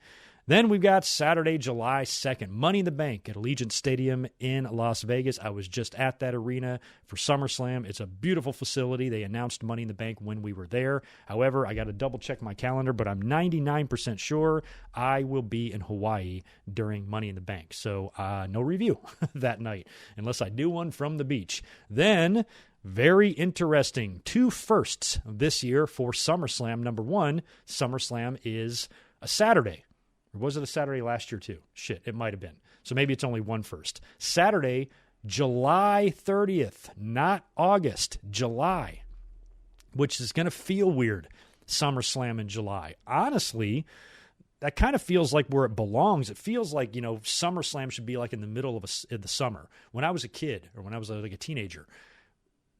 Then we've got Saturday, July 2nd, Money in the Bank at Allegiant Stadium in Las Vegas. I was just at that arena for SummerSlam. It's a beautiful facility. They announced Money in the Bank when we were there. However, I got to double-check my calendar, but I'm 99% sure I will be in Hawaii during Money in the Bank. So no review that night, unless I do one from the beach. Then, very interesting, 2 firsts this year for SummerSlam. Number 1, SummerSlam is a Saturday. Or was it a Saturday last year too? Shit, it might have been. So maybe it's only 1 first. Saturday, July 30th, not August, July, which is going to feel weird, SummerSlam in July. Honestly, that kind of feels like where it belongs. It feels like, SummerSlam should be like in the middle of the summer. When I was a kid, or when I was like a teenager,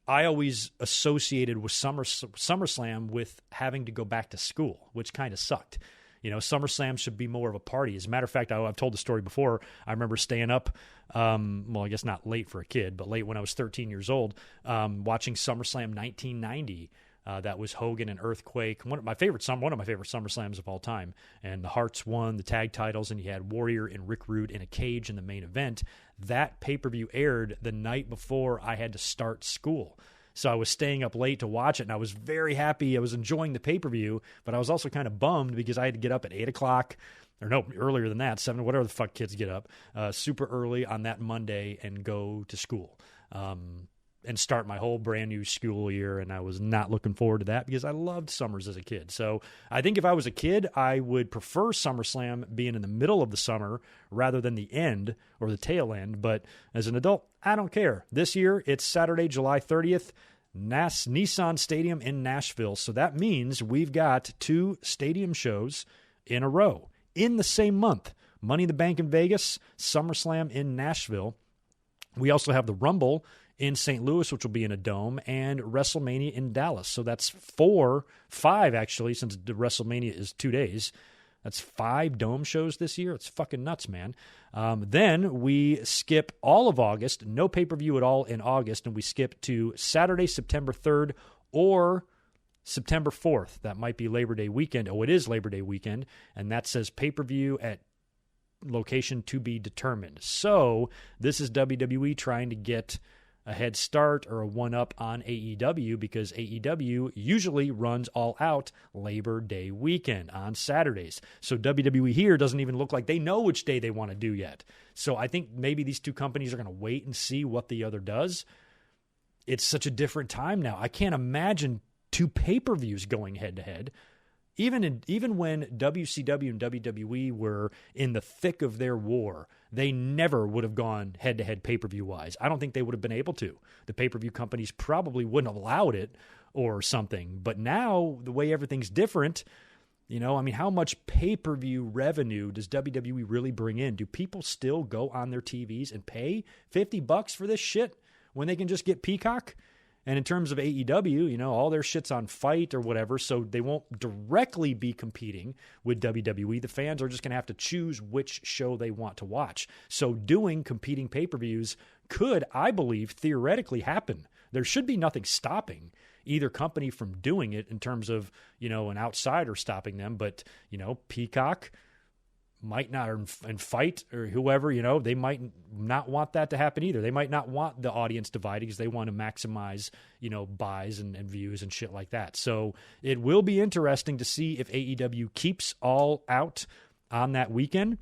I always associated with SummerSlam with having to go back to school, which kind of sucked. SummerSlam should be more of a party. As a matter of fact, I've told the story before. I remember staying up, I guess not late for a kid, but late when I was 13 years old, watching SummerSlam 1990. That was Hogan and Earthquake. One of my favorite SummerSlams of all time. And the Hearts won the tag titles, and you had Warrior and Rick Rude in a cage in the main event. That pay-per-view aired the night before I had to start school. So I was staying up late to watch it, and I was very happy. I was enjoying the pay-per-view, but I was also kind of bummed because I had to get up at 8 o'clock, or no, earlier than that, 7, whatever the fuck kids get up, super early on that Monday and go to school and start my whole brand new school year, and I was not looking forward to that because I loved summers as a kid. So I think if I was a kid, I would prefer SummerSlam being in the middle of the summer rather than the end or the tail end, but as an adult, I don't care. This year, it's Saturday, July 30th, Nissan Stadium in Nashville. So that means we've got 2 stadium shows in a row in the same month. Money in the Bank in Vegas, SummerSlam in Nashville. We also have the Rumble in St. Louis, which will be in a dome, and WrestleMania in Dallas. So that's 5 actually, since the WrestleMania is 2 days. That's 5 dome shows this year. It's fucking nuts, man. Then we skip all of August, no pay-per-view at all in August, and we skip to Saturday, September 3rd, or September 4th. That might be Labor Day weekend. Oh, it is Labor Day weekend, and that says pay-per-view at location to be determined. So this is WWE trying to get a head start or a one-up on AEW because AEW usually runs all out Labor Day weekend on Saturdays. So WWE here doesn't even look like they know which day they want to do yet. So I think maybe these 2 companies are going to wait and see what the other does. It's such a different time now. I can't imagine 2 pay-per-views going head-to-head. Even when WCW and WWE were in the thick of their war, they never would have gone head-to-head pay-per-view-wise. I don't think they would have been able to. The pay-per-view companies probably wouldn't have allowed it or something. But now, the way everything's different, how much pay-per-view revenue does WWE really bring in? Do people still go on their TVs and pay $50 for this shit when they can just get Peacock? And in terms of AEW, all their shit's on Fight or whatever, so they won't directly be competing with WWE. The fans are just going to have to choose which show they want to watch. So doing competing pay-per-views could, I believe, theoretically happen. There should be nothing stopping either company from doing it in terms of, an outsider stopping them. But, Peacock might not, and Fight or whoever, they might not want that to happen either. They might not want the audience divided because they want to maximize, buys and views and shit like that. So it will be interesting to see if AEW keeps all out on that weekend.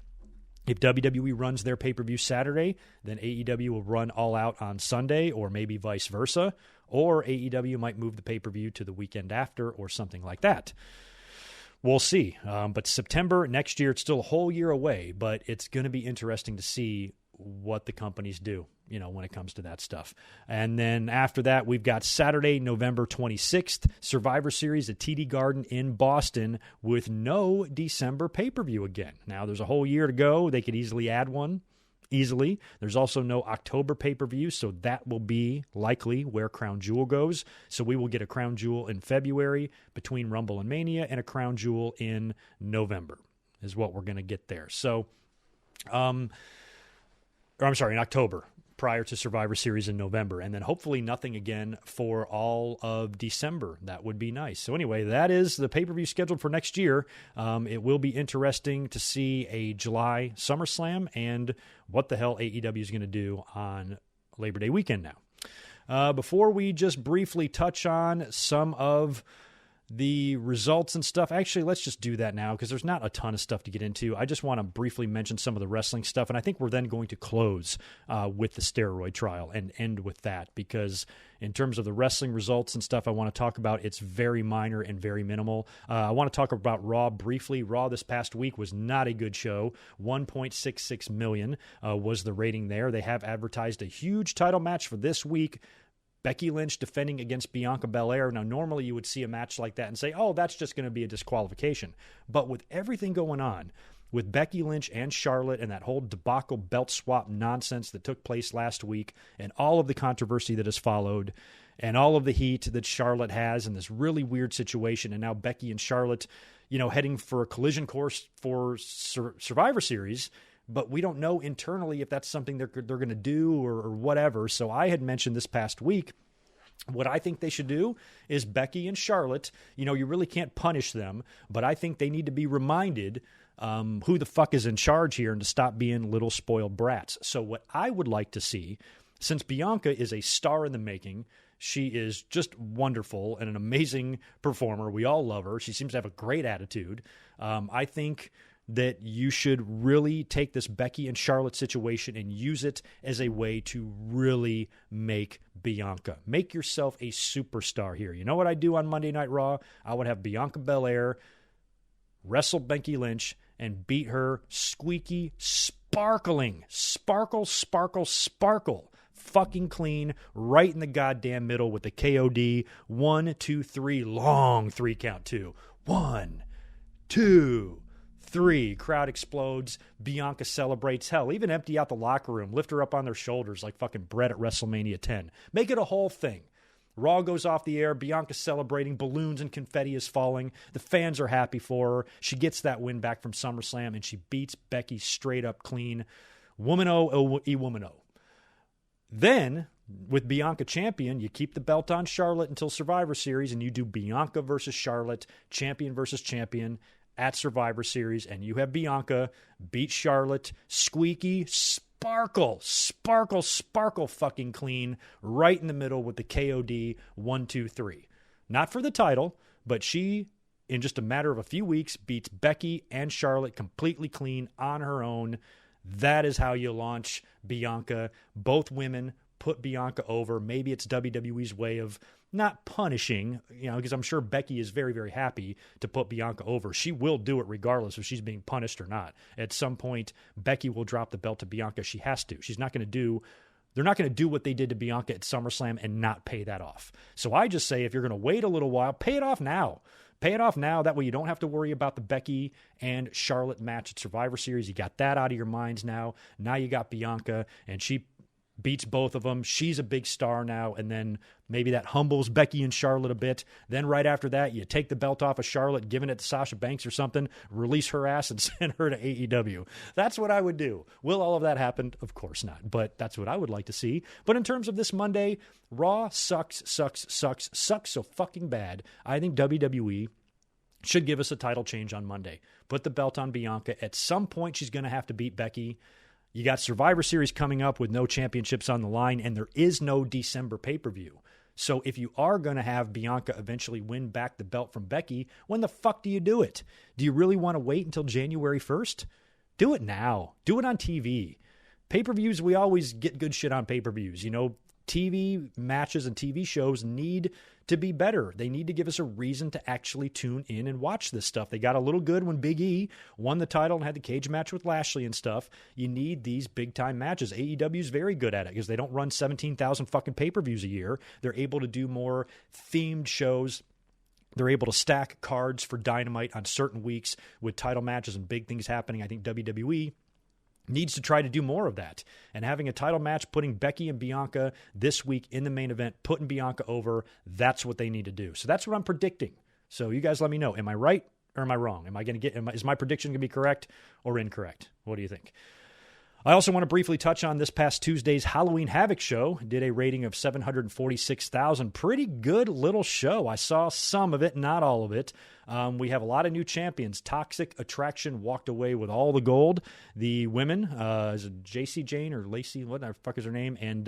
If WWE runs their pay-per-view Saturday, then AEW will run all out on Sunday, or maybe vice versa. Or AEW might move the pay-per-view to the weekend after or something like that. We'll see. But September next year, it's still a whole year away, but it's going to be interesting to see what the companies do. when it comes to that stuff. And then after that, we've got Saturday, November 26th, Survivor Series at TD Garden in Boston with no December pay-per-view again. Now, there's a whole year to go. They could easily add one. Easily. There's also no October pay-per-view, so that will be likely where Crown Jewel goes. So we will get a Crown Jewel in February between Rumble and Mania, and a Crown Jewel in November is what we're going to get there. So, in October, prior to Survivor Series in November, and then hopefully nothing again for all of December. That would be nice. So anyway, that is the pay-per-view scheduled for next year. It will be interesting to see a July SummerSlam and what the hell AEW is going to do on Labor Day weekend now. Before we just briefly touch on some of the results and stuff. Actually, let's just do that now because there's not a ton of stuff to get into. I just want to briefly mention some of the wrestling stuff, and I think we're then going to close with the steroid trial and end with that because in terms of the wrestling results and stuff I want to talk about, it's very minor and very minimal. I want to talk about Raw briefly. Raw this past week was not a good show. 1.66 million was the rating there. They have advertised a huge title match for this week. Becky Lynch defending against Bianca Belair. Now, normally you would see a match like that and say, oh, that's just going to be a disqualification. But with everything going on, with Becky Lynch and Charlotte and that whole debacle belt swap nonsense that took place last week and all of the controversy that has followed and all of the heat that Charlotte has in this really weird situation, and now Becky and Charlotte, heading for a collision course for Survivor Series, but we don't know internally if that's something they're going to do or whatever. So I had mentioned this past week, what I think they should do is Becky and Charlotte, you really can't punish them, but I think they need to be reminded who the fuck is in charge here and to stop being little spoiled brats. So what I would like to see, since Bianca is a star in the making, she is just wonderful and an amazing performer. We all love her. She seems to have a great attitude. I think that you should really take this Becky and Charlotte situation and use it as a way to really make Bianca. Make yourself a superstar here. You know what I do on Monday Night Raw? I would have Bianca Belair wrestle Becky Lynch and beat her squeaky, sparkle, fucking clean, right in the goddamn middle with the KOD. 1, 2, 3, long 3 count 2. 1, 2, 3, crowd explodes. Bianca celebrates. Hell, even empty out the locker room. Lift her up on their shoulders like fucking Brett at WrestleMania 10. Make it a whole thing. Raw goes off the air. Bianca's celebrating. Balloons and confetti is falling. The fans are happy for her. She gets that win back from SummerSlam, and she beats Becky straight up clean. Woman-o. Then, with Bianca champion, you keep the belt on Charlotte until Survivor Series, and you do Bianca versus Charlotte, champion versus champion, at Survivor Series, and you have Bianca beat Charlotte, squeaky, sparkle fucking clean, right in the middle with the KOD 1, 2, 3. Not for the title, but she, in just a matter of a few weeks, beats Becky and Charlotte completely clean on her own. That is how you launch Bianca. Both women put Bianca over. Maybe it's WWE's way of not punishing, because I'm sure Becky is very, very happy to put Bianca over. She will do it regardless if she's being punished or not. At some point, Becky will drop the belt to Bianca. She has to. They're not going to do what they did to Bianca at SummerSlam and not pay that off. So I just say, if you're going to wait a little while, pay it off now. Pay it off now. That way you don't have to worry about the Becky and Charlotte match at Survivor Series. You got that out of your minds now. Now you got Bianca, and she beats both of them. She's a big star now, and then maybe that humbles Becky and Charlotte a bit. Then right after that, you take the belt off of Charlotte, giving it to Sasha Banks or something, release her ass, and send her to AEW. That's what I would do. Will all of that happen? Of course not, but that's what I would like to see. But in terms of this Monday, Raw sucks so fucking bad. I think WWE should give us a title change on Monday. Put the belt on Bianca. At some point, she's going to have to beat Becky. You got Survivor Series coming up with no championships on the line, and there is no December pay-per-view. So if you are going to have Bianca eventually win back the belt from Becky, when the fuck do you do it? Do you really want to wait until January 1st? Do it now. Do it on TV. Pay-per-views, we always get good shit on pay-per-views. TV matches and TV shows need to be better. They need to give us a reason to actually tune in and watch this stuff. They got a little good when Big E won the title and had the cage match with Lashley and stuff. You need these big-time matches. AEW is very good at it because they don't run 17,000 fucking pay-per-views a year. They're able to do more themed shows. They're able to stack cards for Dynamite on certain weeks with title matches and big things happening. I think WWE needs to try to do more of that. And having a title match, putting Becky and Bianca this week in the main event, putting Bianca over, that's what they need to do. So that's what I'm predicting. So you guys let me know. Am I right or am I wrong? Is my prediction going to be correct or incorrect? What do you think? I also want to briefly touch on this past Tuesday's Halloween Havoc show. Did a rating of 746,000. Pretty good little show. I saw some of it, not all of it. We have a lot of new champions. Toxic Attraction walked away with all the gold. The women, is it JC Jane or Lacey? What the fuck is her name? And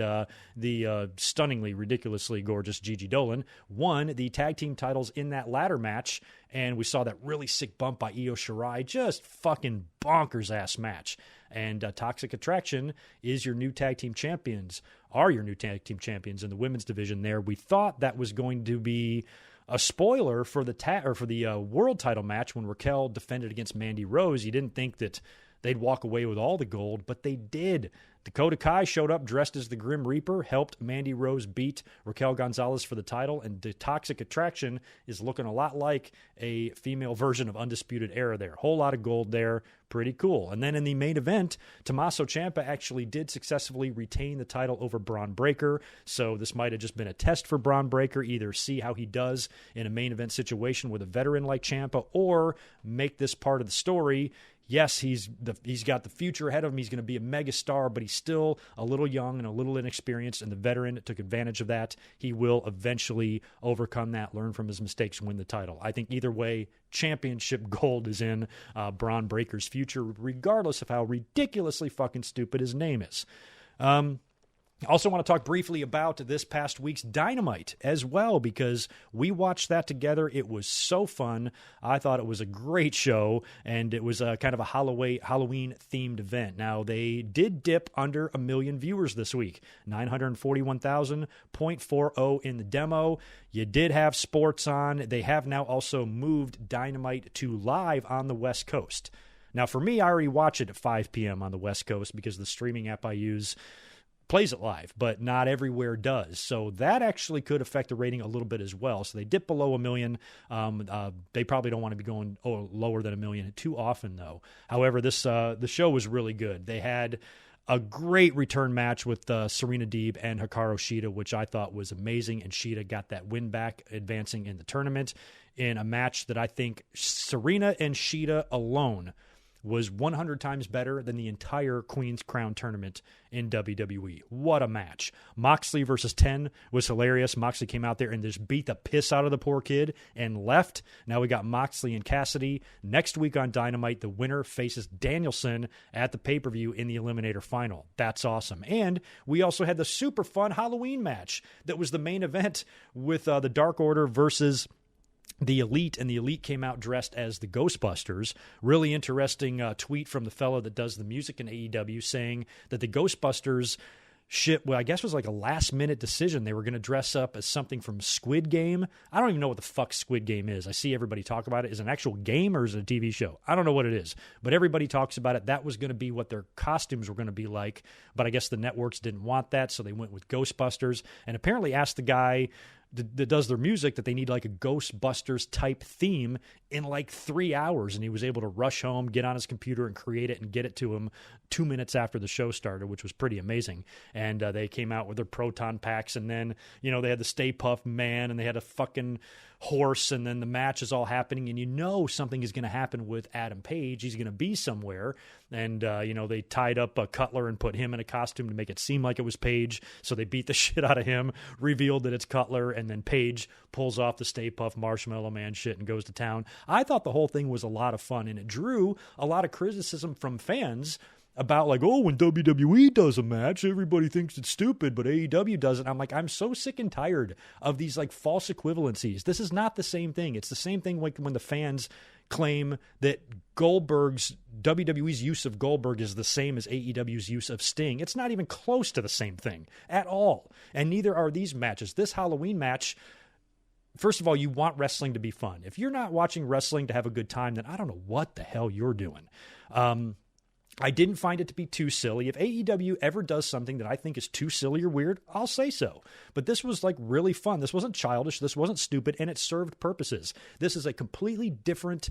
the stunningly, ridiculously gorgeous Gigi Dolan won the tag team titles in that ladder match. And we saw that really sick bump by Io Shirai. Just fucking bonkers-ass match. And Toxic Attraction is your new tag team champions, are your new tag team champions in the women's division there. We thought that was going to be a spoiler for the world title match when Raquel defended against Mandy Rose. You didn't think that they'd walk away with all the gold, but they did. Dakota Kai showed up dressed as the Grim Reaper, helped Mandy Rose beat Raquel Gonzalez for the title, and the Toxic Attraction is looking a lot like a female version of Undisputed Era there. Whole lot of gold there. Pretty cool. And then in the main event, Tommaso Ciampa actually did successfully retain the title over Braun Breaker, so this might have just been a test for Braun Breaker, either see how he does in a main event situation with a veteran like Ciampa, or make this part of the story. Yes, he's got the future ahead of him. He's going to be a mega star, but he's still a little young and a little inexperienced, and the veteran took advantage of that. He will eventually overcome that, learn from his mistakes, and win the title. I think either way, championship gold is in Braun Breaker's future, regardless of how ridiculously fucking stupid his name is. I also want to talk briefly about this past week's Dynamite as well, because we watched that together. It was so fun. I thought it was a great show, and it was kind of a Halloween-themed event. Now, they did dip under 1 million viewers this week, 941,000.40 in the demo. You did have sports on. They have now also moved Dynamite to live on the West Coast. Now, for me, I already watch it at 5 p.m. on the West Coast because the streaming app I use plays it live, but not everywhere does. So that actually could affect the rating a little bit as well. So they dip below 1 million. They probably don't want to be going lower than 1 million too often, though. However, the show was really good. They had a great return match with Serena Deeb and Hikaru Shida, which I thought was amazing, and Shida got that win back, advancing in the tournament in a match that I think Serena and Shida alone was 100 times better than the entire Queen's Crown tournament in WWE. What a match. Moxley versus 10 was hilarious. Moxley came out there and just beat the piss out of the poor kid and left. Now we got Moxley and Cassidy. Next week on Dynamite, the winner faces Danielson at the pay-per-view in the Eliminator Final. That's awesome. And we also had the super fun Halloween match that was the main event with the Dark Order versus the Elite, and the Elite came out dressed as the Ghostbusters. Really interesting tweet from the fellow that does the music in AEW saying that the Ghostbusters I guess was like a last-minute decision. They were going to dress up as something from Squid Game. I don't even know what the fuck Squid Game is. I see everybody talk about it. Is it an actual game or is it a TV show? I don't know what it is, but everybody talks about it. That was going to be what their costumes were going to be like, but I guess the networks didn't want that, so they went with Ghostbusters, and apparently asked the guy that does their music that they need like a Ghostbusters type theme in like 3 hours, and he was able to rush home, get on his computer and create it and get it to him 2 minutes after the show started, which was pretty amazing. And they came out with their proton packs, and then they had the Stay Puft Man, and they had a fucking horse, and then the match is all happening, and something is going to happen with Adam Page. He's going to be somewhere, and they tied up Cutler and put him in a costume to make it seem like it was Page, so they beat the shit out of him, revealed that it's Cutler, and then Page pulls off the Stay Puft Marshmallow Man shit and goes to town. I thought the whole thing was a lot of fun, and it drew a lot of criticism from fans about like, oh, when WWE does a match, everybody thinks it's stupid, but AEW does it. I'm like, I'm so sick and tired of these like false equivalencies. This is not the same thing. It's the same thing like when the fans claim that WWE's use of Goldberg is the same as AEW's use of Sting. It's not even close to the same thing at all. And neither are these matches. This Halloween match, first of all, you want wrestling to be fun. If you're not watching wrestling to have a good time, then I don't know what the hell you're doing. I didn't find it to be too silly. If AEW ever does something that I think is too silly or weird, I'll say so. But this was like really fun. This wasn't childish. This wasn't stupid, and it served purposes. This is a completely different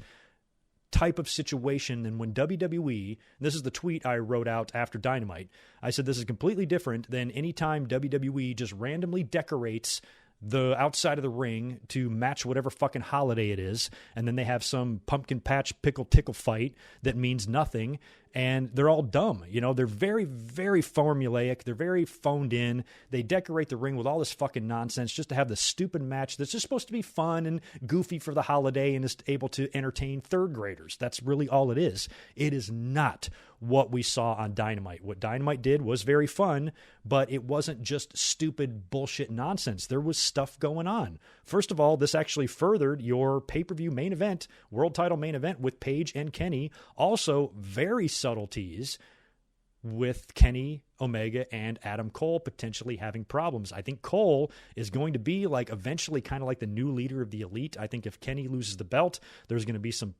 type of situation than when WWE, this is the tweet I wrote out after Dynamite, I said this is completely different than any time WWE just randomly decorates the outside of the ring to match whatever fucking holiday it is, and then they have some pumpkin patch pickle tickle fight that means nothing, and they're all dumb. You know, they're very, very formulaic. They're very phoned in. They decorate the ring with all this fucking nonsense just to have this stupid match that's just supposed to be fun and goofy for the holiday and is able to entertain third graders. That's really all it is. It is not what we saw on Dynamite. What Dynamite did was very fun, but it wasn't just stupid bullshit nonsense. There was stuff going on. First of all, this actually furthered your pay-per-view main event, world title main event with Paige and Kenny. Also, very subtleties with Kenny Omega and Adam Cole potentially having problems. I think Cole is going to be like eventually kind of like the new leader of the Elite. I think if Kenny loses the belt, there's going to be some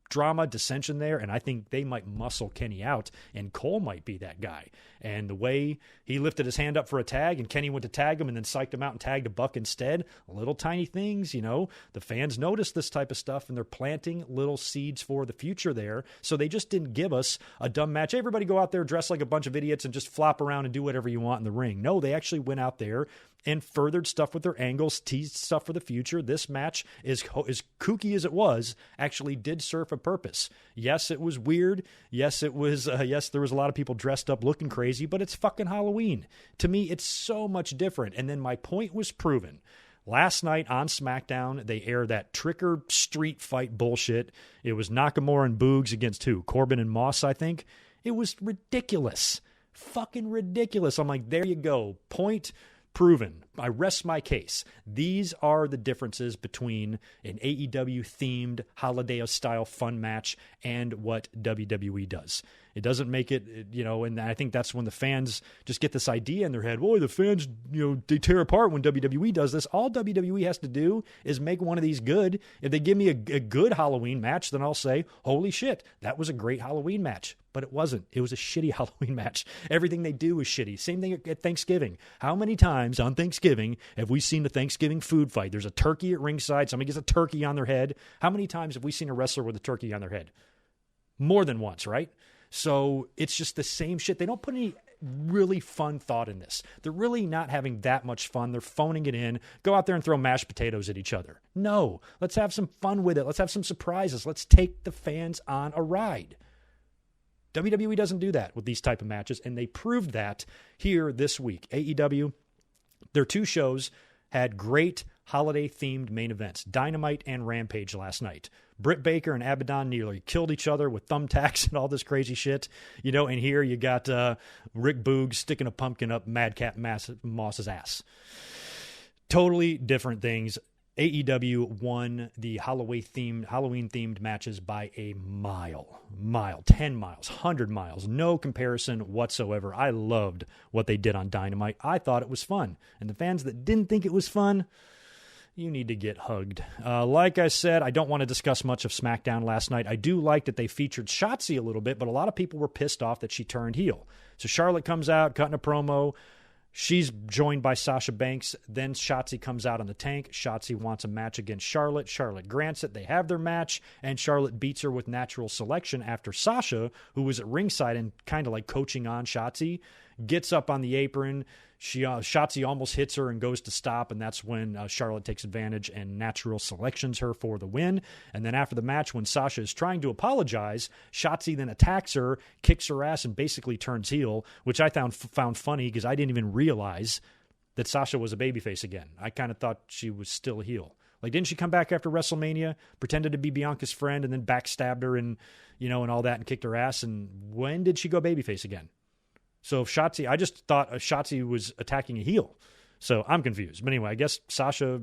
drama, dissension there, and I think they might muscle Kenny out, and Cole might be that guy. And the way he lifted his hand up for a tag, and Kenny went to tag him and then psyched him out and tagged a Buck instead, little tiny things, you know, the fans notice this type of stuff, and they're planting little seeds for the future there, so they just didn't give us a dumb match. Everybody go out there, dress like a bunch of idiots, and just flop around and do whatever you want in the ring. No, they actually went out there and furthered stuff with their angles, teased stuff for the future. This match, as kooky as it was, actually did serve a purpose. Yes, it was weird. Yes, it was. Yes, there was a lot of people dressed up looking crazy, but it's fucking Halloween. To me, it's so much different. And then my point was proven. Last night on SmackDown, they aired that Tricker street fight bullshit. It was Nakamura and Boogs against who? Corbin and Moss, I think. It was ridiculous. Fucking ridiculous. I'm like, there you go. Point proven. I rest my case. These are the differences between an AEW-themed holiday-style fun match and what WWE does. It doesn't make it, you know, and I think that's when the fans just get this idea in their head, boy, the fans, you know, they tear apart when WWE does this. All WWE has to do is make one of these good. If they give me a good Halloween match, then I'll say, holy shit, that was a great Halloween match. But it wasn't. It was a shitty Halloween match. Everything they do is shitty. Same thing at Thanksgiving. How many times on Thanksgiving have we seen the Thanksgiving food fight? There's a turkey at ringside. Somebody gets a turkey on their head. How many times have we seen a wrestler with a turkey on their head? More than once, right? So it's just the same shit. They don't put any really fun thought in this. They're really not having that much fun. They're phoning it in. Go out there and throw mashed potatoes at each other. No. Let's have some fun with it. Let's have some surprises. Let's take the fans on a ride. WWE doesn't do that with these type of matches, and they proved that here this week. AEW, their two shows had great holiday-themed main events, Dynamite and Rampage last night. Britt Baker and Abaddon nearly killed each other with thumbtacks and all this crazy shit. You know, and here you got Rick Boogs sticking a pumpkin up Madcap Moss's ass. Totally different things. AEW won the Halloween-themed matches by a mile, 10 miles, 100 miles, no comparison whatsoever. I loved what they did on Dynamite. I thought it was fun. And the fans that didn't think it was fun, you need to get hugged. Like I said, I don't want to discuss much of SmackDown last night. I do like that they featured Shotzi a little bit, but a lot of people were pissed off that she turned heel. So Charlotte comes out, cutting a promo. She's joined by Sasha Banks. Then Shotzi comes out on the tank. Shotzi wants a match against Charlotte. Charlotte grants it. They have their match, and Charlotte beats her with natural selection after Sasha, who was at ringside and kind of like coaching on Shotzi, gets up on the apron. Shotzi almost hits her and goes to stop, and that's when Charlotte takes advantage and natural selections her for the win. And then after the match, when Sasha is trying to apologize, Shotzi then attacks her, kicks her ass, and basically turns heel, which I found funny because I didn't even realize that Sasha was a babyface again. I kind of thought she was still heel. Like, didn't she come back after WrestleMania, pretended to be Bianca's friend, and then backstabbed her and, and all that and kicked her ass? And when did she go babyface again? So if Shotzi, I just thought Shotzi was attacking a heel. So I'm confused. But anyway, I guess Sasha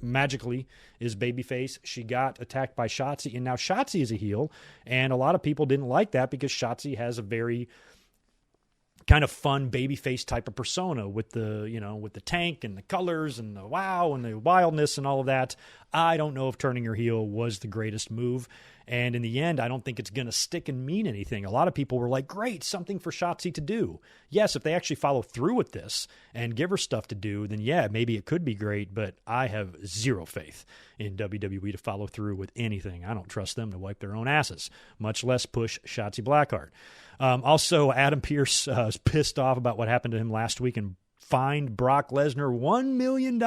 magically is babyface. She got attacked by Shotzi, and now Shotzi is a heel. And a lot of people didn't like that because Shotzi has a very kind of fun babyface type of persona with the, with the tank and the colors and the wow and the wildness and all of that. I don't know if turning her heel was the greatest move. And in the end, I don't think it's going to stick and mean anything. A lot of people were like, great, something for Shotzi to do. Yes, if they actually follow through with this and give her stuff to do, then yeah, maybe it could be great, but I have zero faith in WWE to follow through with anything. I don't trust them to wipe their own asses, much less push Shotzi Blackheart. Also, Adam Pearce was pissed off about what happened to him last week and fined Brock Lesnar $1 million.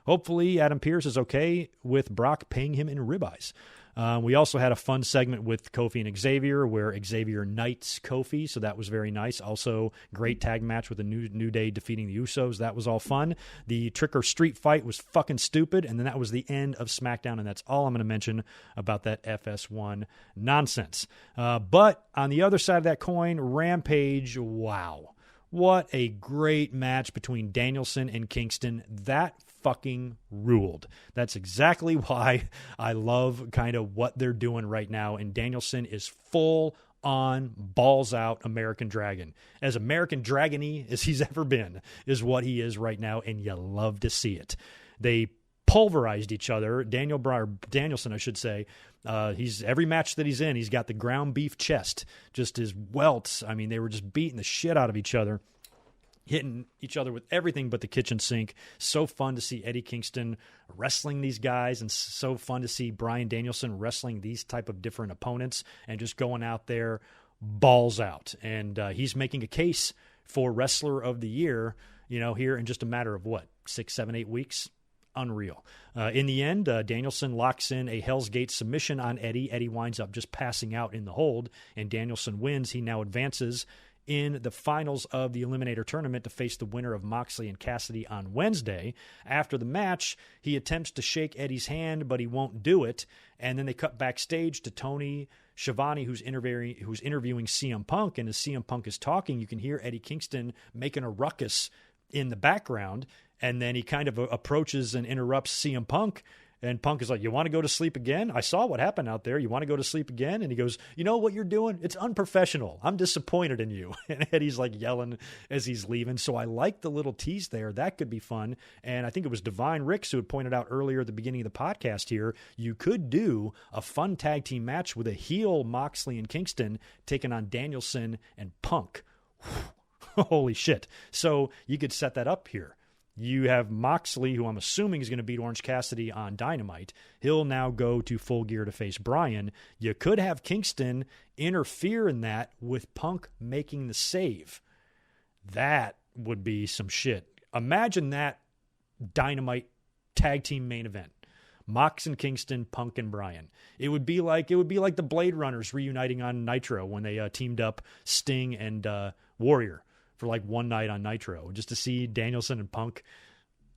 Hopefully, Adam Pearce is okay with Brock paying him in ribeyes. We also had a fun segment with Kofi and Xavier where Xavier knights Kofi, so that was very nice. Also, great tag match with the New Day defeating the Usos. That was all fun. The Trick or Street fight was fucking stupid, and then that was the end of SmackDown, and that's all I'm going to mention about that FS1 nonsense. But on the other side of that coin, Rampage, wow. What a great match between Danielson and Kingston. That fucking ruled. That's exactly why I love kind of what they're doing right now. And Danielson is full on balls out American Dragon. As American Dragon-y as he's ever been is what he is right now. And you love to see it. They pulverized each other. Danielson, I should say. He's every match that he's in, he's got the ground beef chest, just his welts. I mean, they were just beating the shit out of each other, hitting each other with everything but the kitchen sink. So fun to see Eddie Kingston wrestling these guys, and so fun to see Bryan Danielson wrestling these type of different opponents and just going out there balls out. And he's making a case for Wrestler of the Year, here in just a matter of 6, 7, 8 weeks. Unreal. In the end, Danielson locks in a Hell's Gate submission on Eddie. Eddie winds up just passing out in the hold, and Danielson wins. He now advances in the finals of the Eliminator Tournament to face the winner of Moxley and Cassidy on Wednesday. After the match, he attempts to shake Eddie's hand, but he won't do it. And then they cut backstage to Tony Schiavone, who's interviewing CM Punk. And as CM Punk is talking, you can hear Eddie Kingston making a ruckus in the background. And then he kind of approaches and interrupts CM Punk. And Punk is like, you want to go to sleep again? I saw what happened out there. You want to go to sleep again? And he goes, you know what you're doing? It's unprofessional. I'm disappointed in you. And Eddie's like yelling as he's leaving. So I like the little tease there. That could be fun. And I think it was Divine Ricks who had pointed out earlier at the beginning of the podcast here, you could do a fun tag team match with a heel Moxley and Kingston taking on Danielson and Punk. Holy shit. So you could set that up here. You have Moxley, who I'm assuming is going to beat Orange Cassidy on Dynamite. He'll now go to Full Gear to face Bryan. You could have Kingston interfere in that with Punk making the save. That would be some shit. Imagine that Dynamite tag team main event. Mox and Kingston, Punk and Bryan. It would be like the Blade Runners reuniting on Nitro when they teamed up Sting and Warrior for like one night on Nitro, just to see Danielson and Punk.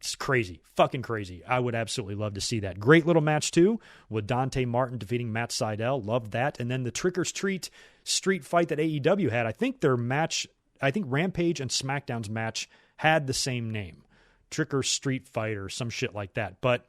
It's crazy, fucking crazy. I would absolutely love to see that. Great little match too, with Dante Martin defeating Matt Sydal. Loved that. And then the Trick or Street street fight that AEW had. I think Rampage and SmackDown's match had the same name, Trick or Street Fight or some shit like that. But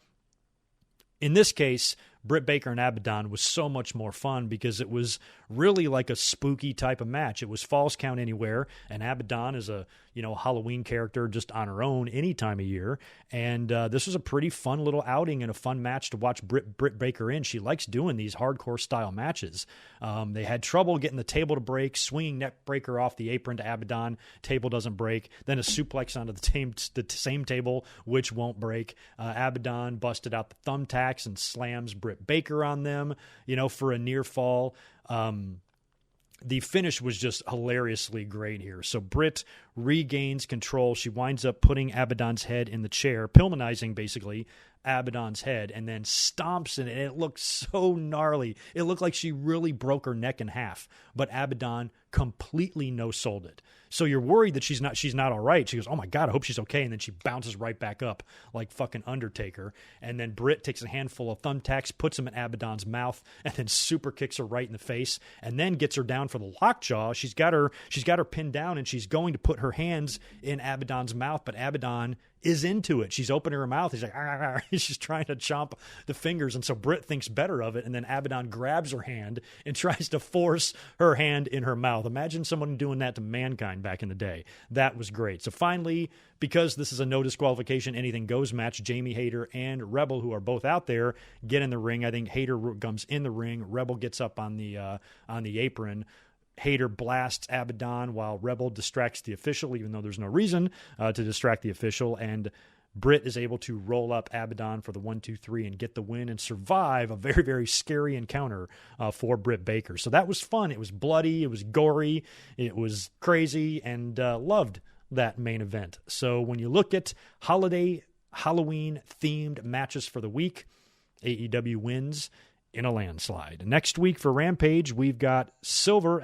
in this case, Britt Baker and Abaddon was so much more fun because it was really like a spooky type of match. It was Falls Count Anywhere, and Abaddon is a Halloween character just on her own any time of year. And this was a pretty fun little outing and a fun match to watch Britt Baker in. She likes doing these hardcore style matches. They had trouble getting the table to break, swinging neck breaker off the apron to Abaddon. Table doesn't break. Then a suplex onto the same table, which won't break. Abaddon busted out the thumbtacks and slams Britt Baker on them, for a near fall. The finish was just hilariously great here. So Britt regains control. She winds up putting Abaddon's head in the chair, Pillmanizing basically Abaddon's head and then stomps in it. And it looked so gnarly. It looked like she really broke her neck in half. But Abaddon completely no-sold it. So you're worried that she's not all right. She goes, oh my God, I hope she's okay. And then she bounces right back up like fucking Undertaker. And then Britt takes a handful of thumbtacks, puts them in Abaddon's mouth, and then super kicks her right in the face, and then gets her down for the lockjaw. She's got her pinned down, and she's going to put her hands in Abaddon's mouth, but Abaddon is into it. She's opening her mouth. He's like, arr. She's trying to chomp the fingers. And so Britt thinks better of it. And then Abaddon grabs her hand and tries to force her hand in her mouth. Imagine someone doing that to Mankind back in the day. That was great. So finally, because this is a no disqualification, anything goes match, Jamie Hayter and Rebel, who are both out there, get in the ring. I think Hayter comes in the ring. Rebel gets up on the apron. Hayter blasts Abaddon while Rebel distracts the official, even though there's no reason to distract the official. And Britt is able to roll up Abaddon for the 1-2-3 and get the win and survive a very, very scary encounter for Britt Baker. So that was fun. It was bloody. It was gory. It was crazy, and loved that main event. So when you look at Halloween-themed matches for the week, AEW wins in a landslide. Next week for Rampage, we've got John Silver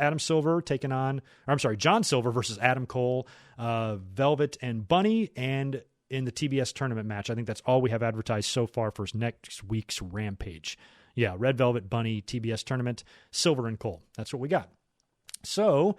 versus Adam Cole, Velvet and Bunny, and in the TBS tournament match. I think that's all we have advertised so far for next week's Rampage. Yeah, Red Velvet, Bunny, TBS tournament, Silver and Cole. That's what we got. So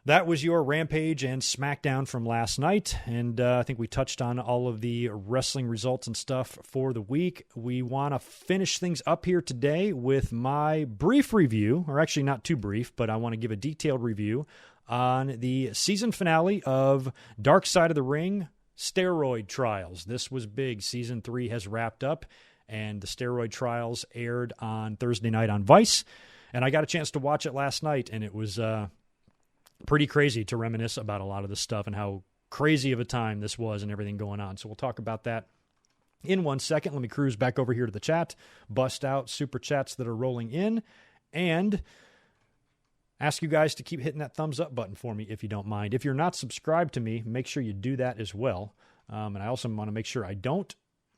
that was your Rampage and SmackDown from last night, and I think we touched on all of the wrestling results and stuff for the week. We want to finish things up here today with my brief review, or actually not too brief, but I want to give a detailed review on the season finale of Dark Side of the Ring Steroid Trials. This was big. Season 3 has wrapped up, and the Steroid Trials aired on Thursday night on Vice, and I got a chance to watch it last night, and it was pretty crazy to reminisce about a lot of this stuff and how crazy of a time this was and everything going on. So we'll talk about that in 1 second. Let me cruise back over here to the chat, bust out super chats that are rolling in, and ask you guys to keep hitting that thumbs up button for me if you don't mind. If you're not subscribed to me, make sure you do that as well. And I also want to make sure I don't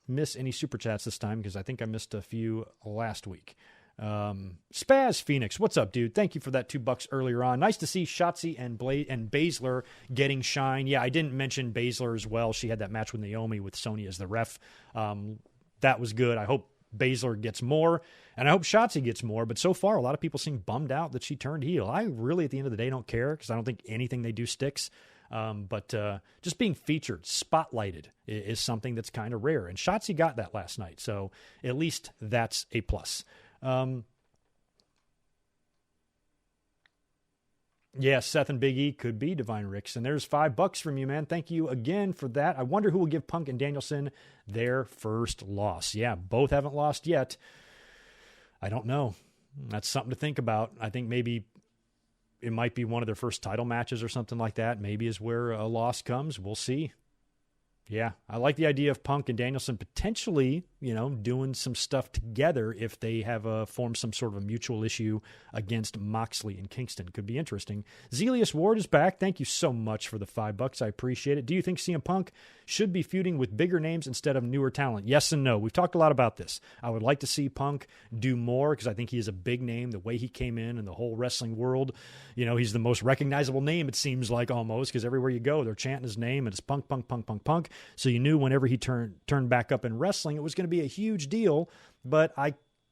miss any super chats this time, because I think I missed a few last week. Spaz Phoenix, what's up, dude? Thank you for that $2 earlier on. Nice to see Shotzi and Baszler getting shine. Yeah, I didn't mention Baszler as well. She had that match with Naomi with Sonya as the ref. That was good. I hope Baszler gets more, and I hope Shotzi gets more. But so far, a lot of people seem bummed out that she turned heel. I really, at the end of the day, don't care, because I don't think anything they do sticks. But just being featured, spotlighted, is something that's kind of rare. And Shotzi got that last night, so at least that's a plus. Yeah, Seth and Big E could be Divine Ricks. And there's $5 from you, man. Thank you again for that. I wonder who will give Punk and Danielson their first loss. Yeah, both haven't lost yet. I don't know. That's something to think about. I think maybe it might be one of their first title matches or something like that. Maybe is where a loss comes. We'll see. Yeah, I like the idea of Punk and Danielson potentially, doing some stuff together if they have formed some sort of a mutual issue against Moxley and Kingston. Could be interesting. Zelius Ward is back. Thank you so much for the $5. I appreciate it. Do you think CM Punk should be feuding with bigger names instead of newer talent? Yes and no. We've talked a lot about this. I would like to see Punk do more, because I think he is a big name. The way he came in the whole wrestling world, he's the most recognizable name, it seems like, almost, because everywhere you go, they're chanting his name, and it's Punk, Punk, Punk, Punk, Punk. So you knew whenever he turned back up in wrestling, it was going to be a huge deal. But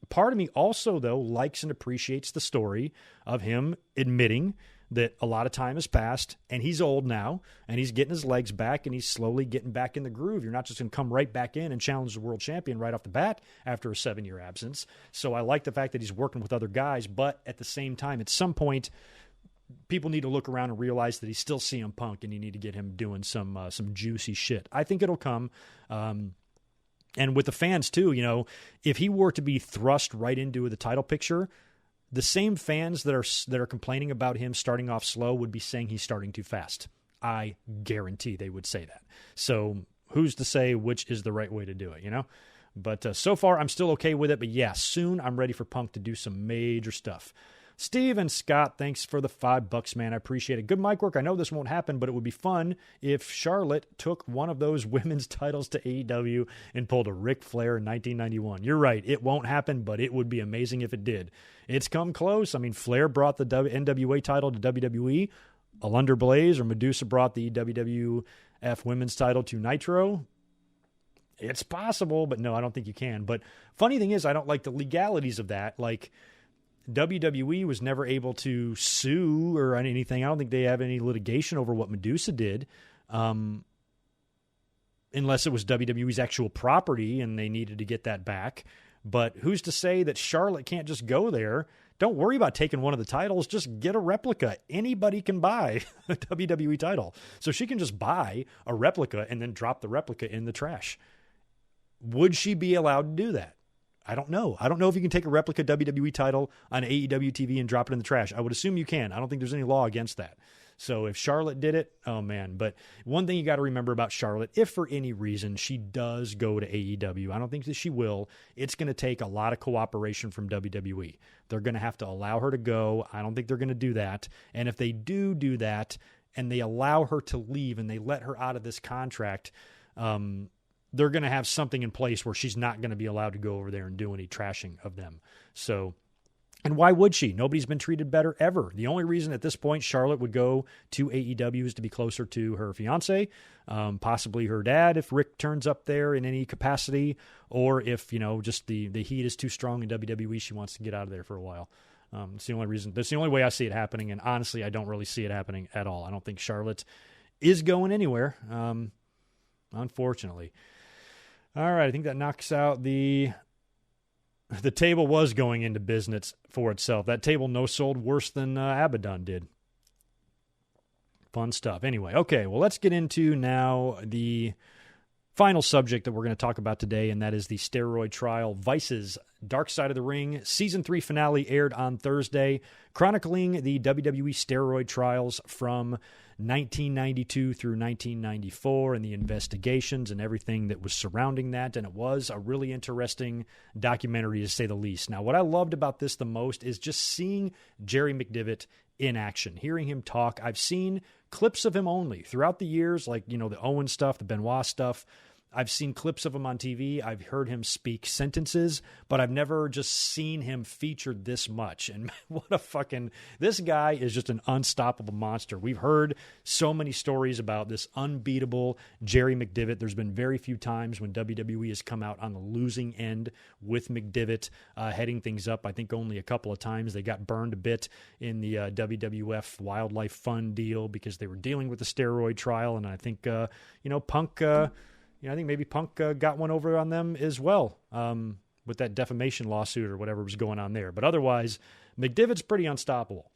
part of me also, though, likes and appreciates the story of him admitting that a lot of time has passed, and he's old now, and he's getting his legs back, and he's slowly getting back in the groove. You're not just going to come right back in and challenge the world champion right off the bat after a 7-year absence. So I like the fact that he's working with other guys, but at the same time, at some point, people need to look around and realize that he's still CM Punk, and you need to get him doing some juicy shit. I think it'll come. And with the fans too, if he were to be thrust right into the title picture, the same fans that are complaining about him starting off slow would be saying he's starting too fast. I guarantee they would say that. So who's to say which is the right way to do it, But so far, I'm still okay with it. But yeah, soon I'm ready for Punk to do some major stuff. Steve and Scott, thanks for the $5, man. I appreciate it. Good mic work. I know this won't happen, but it would be fun if Charlotte took one of those women's titles to AEW and pulled a Ric Flair in 1991. You're right. It won't happen, but it would be amazing if it did. It's come close. I mean, Flair brought the NWA title to WWE. Alundra Blaze or Medusa brought the WWF women's title to Nitro. It's possible, but no, I don't think you can. But funny thing is, I don't like the legalities of that. Like, WWE was never able to sue or anything. I don't think they have any litigation over what Medusa did, unless it was WWE's actual property and they needed to get that back. But who's to say that Charlotte can't just go there? Don't worry about taking one of the titles. Just get a replica. Anybody can buy a WWE title. So she can just buy a replica and then drop the replica in the trash. Would she be allowed to do that? I don't know. I don't know if you can take a replica WWE title on AEW TV and drop it in the trash. I would assume you can. I don't think there's any law against that. So if Charlotte did it, oh man. But one thing you got to remember about Charlotte, if for any reason she does go to AEW, I don't think that she will, it's going to take a lot of cooperation from WWE. They're going to have to allow her to go. I don't think they're going to do that. And if they do that and they allow her to leave and they let her out of this contract, they're going to have something in place where she's not going to be allowed to go over there and do any trashing of them. So, and why would she? Nobody's been treated better ever. The only reason at this point Charlotte would go to AEW is to be closer to her fiance, possibly her dad if Rick turns up there in any capacity, or if, just the heat is too strong in WWE, she wants to get out of there for a while. It's the only reason. That's the only way I see it happening, and honestly, I don't really see it happening at all. I don't think Charlotte is going anywhere, unfortunately. All right, I think that knocks out the table was going into business for itself. That table no-sold worse than Abaddon did. Fun stuff. Anyway, okay, well, let's get into now the final subject that we're going to talk about today, and that is the steroid trial Vice's Dark Side of the Ring. Season 3 finale aired on Thursday, chronicling the WWE steroid trials from 1992 through 1994 and the investigations and everything that was surrounding that. And it was a really interesting documentary, to say the least. Now, what I loved about this the most is just seeing Jerry McDevitt in action, hearing him talk. I've seen clips of him only throughout the years, like, the Owen stuff, the Benoit stuff. I've seen clips of him on TV. I've heard him speak sentences, but I've never just seen him featured this much. And this guy is just an unstoppable monster. We've heard so many stories about this unbeatable Jerry McDevitt. There's been very few times when WWE has come out on the losing end with McDevitt heading things up. I think only a couple of times. They got burned a bit in the WWF Wildlife Fund deal because they were dealing with the steroid trial. And I think, Punk... I think maybe Punk got one over on them as well with that defamation lawsuit or whatever was going on there. But otherwise, McDevitt's pretty unstoppable.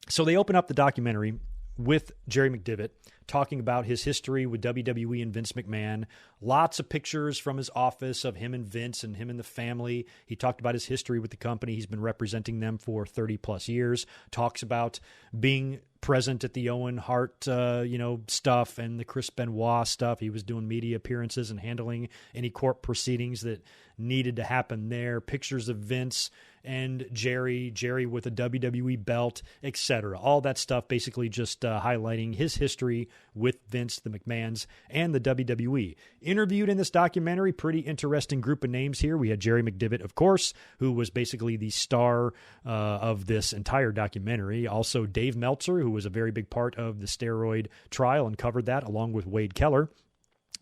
So they open up the documentary with Jerry McDevitt talking about his history with WWE and Vince McMahon. Lots of pictures from his office of him and Vince and him and the family. He talked about his history with the company. He's been representing them for 30 plus years. Talks about being present at the Owen Hart, stuff and the Chris Benoit stuff. He was doing media appearances and handling any court proceedings that needed to happen there. Pictures of Vince and Jerry with a WWE belt, etc. All that stuff basically just highlighting his history with Vince, the McMahons, and the WWE. Interviewed in this documentary, pretty interesting group of names here. We had Jerry McDevitt, of course, who was basically the star of this entire documentary. Also Dave Meltzer, who was a very big part of the steroid trial and covered that, along with Wade Keller.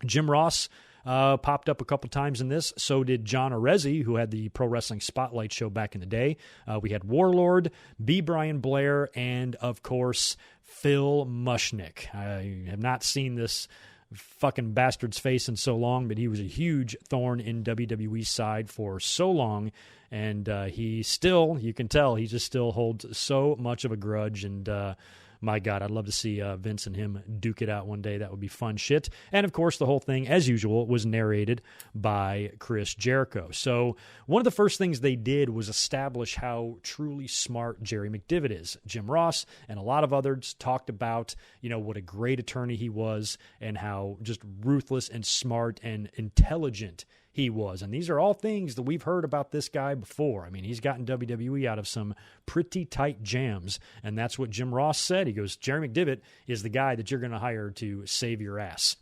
Jim Ross popped up a couple times in this. So did John Arezzi, who had the Pro Wrestling Spotlight show back in the day. We had Warlord, B. Brian Blair, and, of course, Phil Mushnick. I have not seen this fucking bastard's face in so long, but he was a huge thorn in WWE's side for so long. And he still, you can tell, he just still holds so much of a grudge. And my God, I'd love to see Vince and him duke it out one day. That would be fun shit. And, of course, the whole thing, as usual, was narrated by Chris Jericho. So one of the first things they did was establish how truly smart Jerry McDevitt is. Jim Ross and a lot of others talked about, what a great attorney he was and how just ruthless and smart and intelligent he was. And these are all things that we've heard about this guy before. I mean, he's gotten WWE out of some pretty tight jams, and that's what Jim Ross said. He goes, Jerry McDevitt is the guy that you're going to hire to save your ass.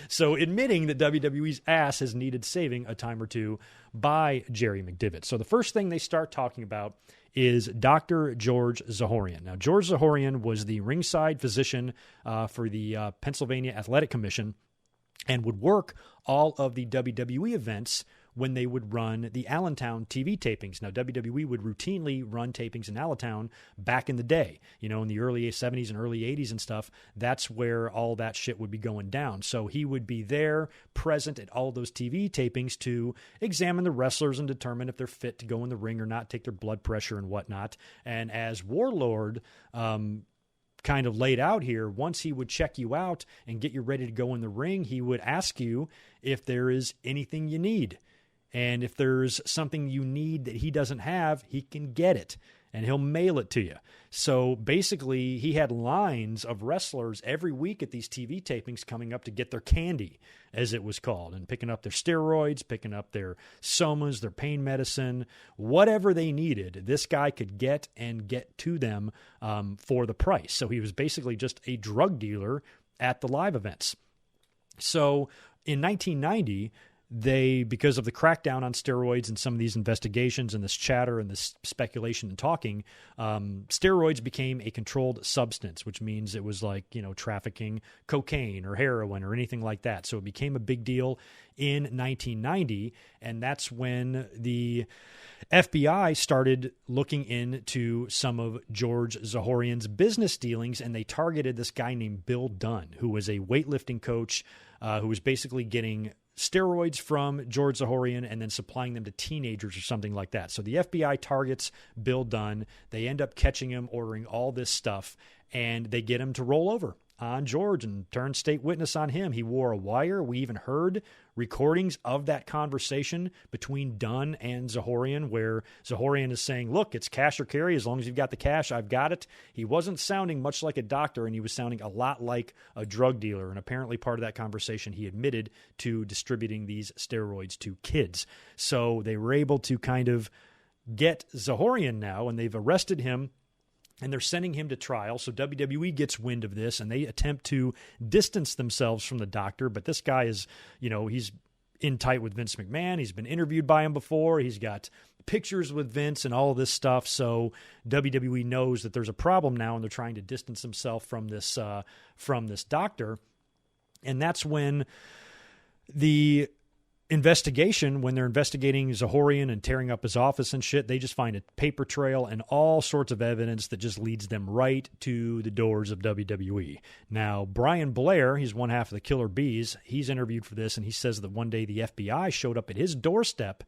So admitting that WWE's ass has needed saving a time or two by Jerry McDevitt. So the first thing they start talking about is Dr. George Zahorian. Now, George Zahorian was the ringside physician for the Pennsylvania Athletic Commission and would work all of the WWE events when they would run the Allentown TV tapings. Now, WWE would routinely run tapings in Allentown back in the day, in the early 70s and early 80s and stuff. That's where all that shit would be going down. So he would be there, present at all those TV tapings to examine the wrestlers and determine if they're fit to go in the ring or not, take their blood pressure and whatnot. And as Warlord kind of laid out here, once he would check you out and get you ready to go in the ring, he would ask you if there is anything you need. And if there's something you need that he doesn't have, he can get it, and he'll mail it to you. So basically, he had lines of wrestlers every week at these TV tapings coming up to get their candy, as it was called, and picking up their steroids, picking up their somas, their pain medicine, whatever they needed. This guy could get to them for the price. So he was basically just a drug dealer at the live events. So in 1990, because of the crackdown on steroids and some of these investigations and this chatter and this speculation and talking, steroids became a controlled substance, which means it was like, trafficking cocaine or heroin or anything like that. So it became a big deal in 1990, and that's when the FBI started looking into some of George Zahorian's business dealings, and they targeted this guy named Bill Dunn, who was a weightlifting coach who was basically getting steroids from George Zahorian and then supplying them to teenagers or something like that. So the FBI targets Bill Dunn. They end up catching him ordering all this stuff, and they get him to roll over on George and turn state witness on him. He wore a wire. We even heard recordings of that conversation between Dunn and Zahorian, where Zahorian is saying, look, it's cash or carry. As long as you've got the cash, I've got it. He wasn't sounding much like a doctor, and he was sounding a lot like a drug dealer. And apparently part of that conversation, he admitted to distributing these steroids to kids. So they were able to kind of get Zahorian now, and they've arrested him, and they're sending him to trial. So WWE gets wind of this, and they attempt to distance themselves from the doctor. But this guy is, he's in tight with Vince McMahon. He's been interviewed by him before. He's got pictures with Vince and all of this stuff. So WWE knows that there's a problem now, and they're trying to distance themselves from this doctor. And that's when the investigation, when they're investigating Zahorian and tearing up his office and shit, they just find a paper trail and all sorts of evidence that just leads them right to the doors of WWE. Now, Brian Blair, he's one half of the Killer Bees, he's interviewed for this, and he says that one day the FBI showed up at his doorstep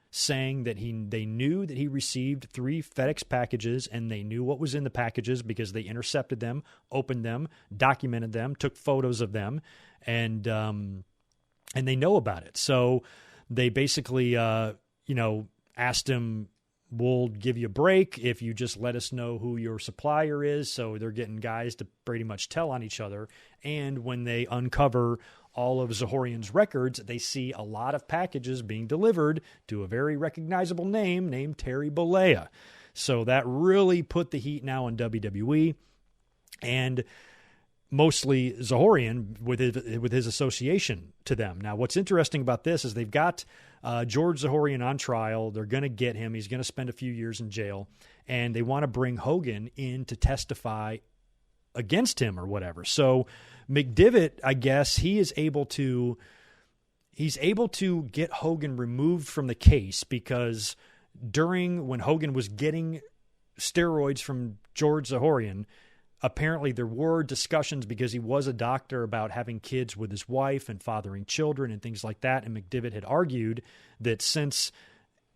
saying that they knew that he received 3 FedEx packages, and they knew what was in the packages because they intercepted them, opened them, documented them, took photos of them, and they know about it. So they basically, asked him, we'll give you a break if you just let us know who your supplier is. So they're getting guys to pretty much tell on each other. And when they uncover all of Zahorian's records, they see a lot of packages being delivered to a very recognizable name named Terry Bollea. So that really put the heat now on WWE. And mostly Zahorian with his association to them. Now, what's interesting about this is they've got George Zahorian on trial. They're going to get him. He's going to spend a few years in jail, and they want to bring Hogan in to testify against him or whatever. So McDevitt, I guess, he's able to get Hogan removed from the case because when Hogan was getting steroids from George Zahorian, apparently there were discussions because he was a doctor about having kids with his wife and fathering children and things like that. And McDevitt had argued that since,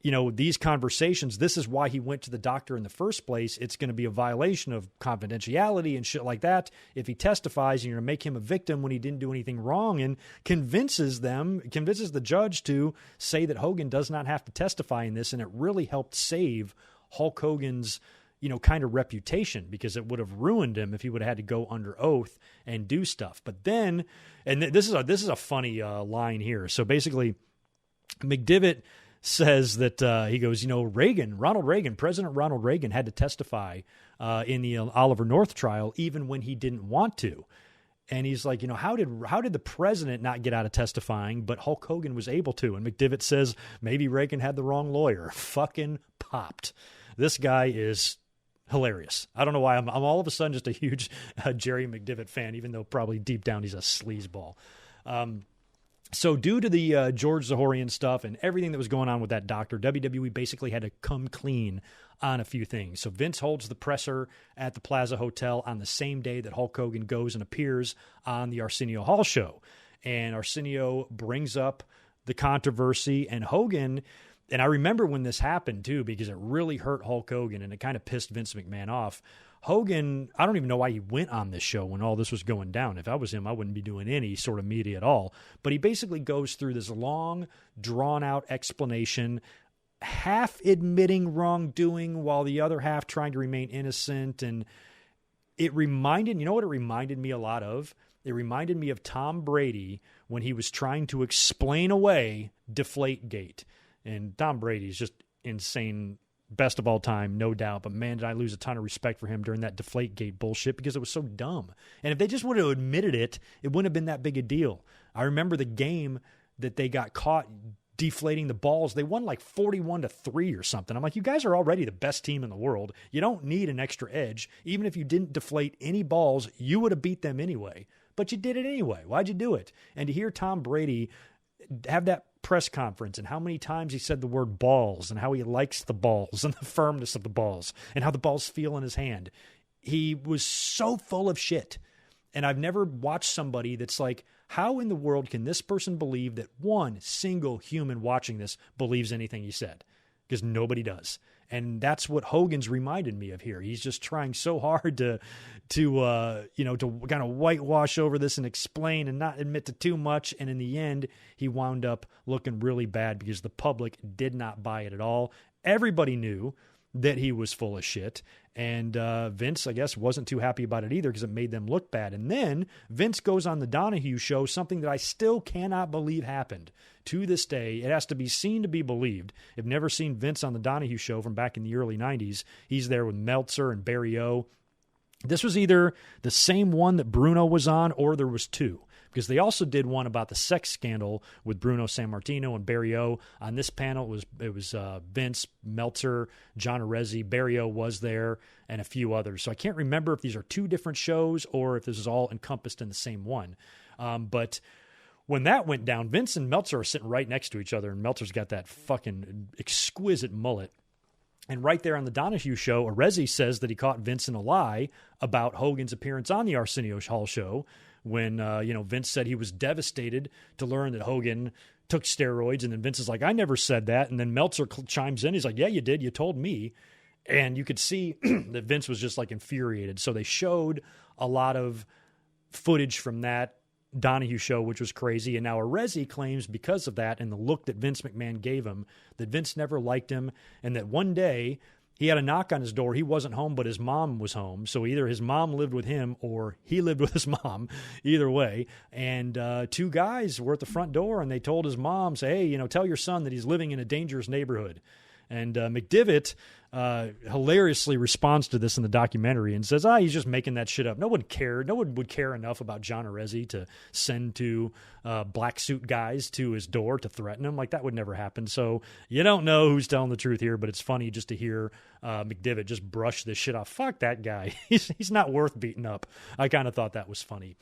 these conversations, this is why he went to the doctor in the first place. It's going to be a violation of confidentiality and shit like that if he testifies, and you're going to make him a victim when he didn't do anything wrong, and convinces the judge to say that Hogan does not have to testify in this. And it really helped save Hulk Hogan's kind of reputation, because it would have ruined him if he would have had to go under oath and do stuff. But then, and this is a funny line here. So basically, McDivitt says that he goes, President Ronald Reagan had to testify in the Oliver North trial even when he didn't want to. And he's like, how did the president not get out of testifying, but Hulk Hogan was able to? And McDivitt says maybe Reagan had the wrong lawyer. Fucking popped. This guy is hilarious. I don't know why I'm all of a sudden just a huge Jerry McDivitt fan, even though probably deep down he's a sleazeball. So due to the George Zahorian stuff and everything that was going on with that doctor, WWE basically had to come clean on a few things. So Vince holds the presser at the Plaza Hotel on the same day that Hulk Hogan goes and appears on the Arsenio Hall show. And Arsenio brings up the controversy, and Hogan, and I remember when this happened too, because it really hurt Hulk Hogan and it kind of pissed Vince McMahon off. Hogan, I don't even know why he went on this show when all this was going down. If I was him, I wouldn't be doing any sort of media at all. But he basically goes through this long, drawn-out explanation, half admitting wrongdoing while the other half trying to remain innocent. And it reminded, what it reminded me a lot of? It reminded me of Tom Brady when he was trying to explain away Deflategate. And Tom Brady's just insane. Best of all time, no doubt. But man, did I lose a ton of respect for him during that Deflategate bullshit because it was so dumb. And if they just would have admitted it, it wouldn't have been that big a deal. I remember the game that they got caught deflating the balls. They won like 41-3 or something. I'm like, you guys are already the best team in the world. You don't need an extra edge. Even if you didn't deflate any balls, you would have beat them anyway. But you did it anyway. Why'd you do it? And to hear Tom Brady have that press conference and how many times he said the word balls and how he likes the balls and the firmness of the balls and how the balls feel in his hand. He was so full of shit. And I've never watched somebody that's like, how in the world can this person believe that one single human watching this believes anything he said? Because nobody does. And that's what Hogan's reminded me of here. He's just trying so hard to kind of whitewash over this and explain and not admit to too much. And in the end, he wound up looking really bad because the public did not buy it at all. Everybody knew that he was full of shit. And Vince, I guess, wasn't too happy about it either because it made them look bad. And then Vince goes on the Donahue show, something that I still cannot believe happened. To this day, it has to be seen to be believed. I've never seen Vince on the Donahue show from back in the early 90s. He's there with Meltzer and Barry O. This was either the same one that Bruno was on or there was two. Because they also did one about the sex scandal with Bruno Sammartino and Barry O. On this panel, it was Vince, Meltzer, John Arezzi, Barry O was there, and a few others. So I can't remember if these are two different shows or if this is all encompassed in the same one. But when that went down, Vince and Meltzer are sitting right next to each other, and Meltzer's got that fucking exquisite mullet. And right there on the Donahue show, Arezzi says that he caught Vince in a lie about Hogan's appearance on the Arsenio Hall show when, Vince said he was devastated to learn that Hogan took steroids. And then Vince is like, I never said that. And then Meltzer chimes in. He's like, yeah, you did. You told me. And you could see that Vince was just like infuriated. So they showed a lot of footage from that Donahue show, which was crazy. And now Arezzi claims because of that and the look that Vince McMahon gave him, that Vince never liked him, and that one day he had a knock on his door. He wasn't home, but his mom was home. So either his mom lived with him or he lived with his mom, either way. And two guys were at the front door, and they told his mom, say, hey, tell your son that he's living in a dangerous neighborhood. And McDivitt hilariously responds to this in the documentary and says, he's just making that shit up. No one cared. No one would care enough about John Arezzi to send two black suit guys to his door to threaten him. Like, that would never happen. So you don't know who's telling the truth here, but it's funny just to hear McDivitt just brush this shit off. Fuck that guy. He's not worth beating up. I kind of thought that was funny.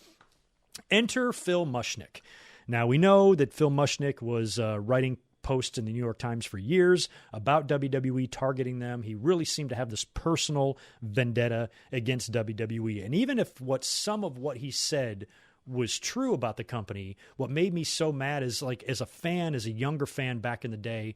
Enter Phil Mushnick. Now, we know that Phil Mushnick was writing posts in the New York Times for years about WWE targeting them. He really seemed to have this personal vendetta against WWE. And even if some of what he said was true about the company, what made me so mad is, like, as a fan, as a younger fan back in the day,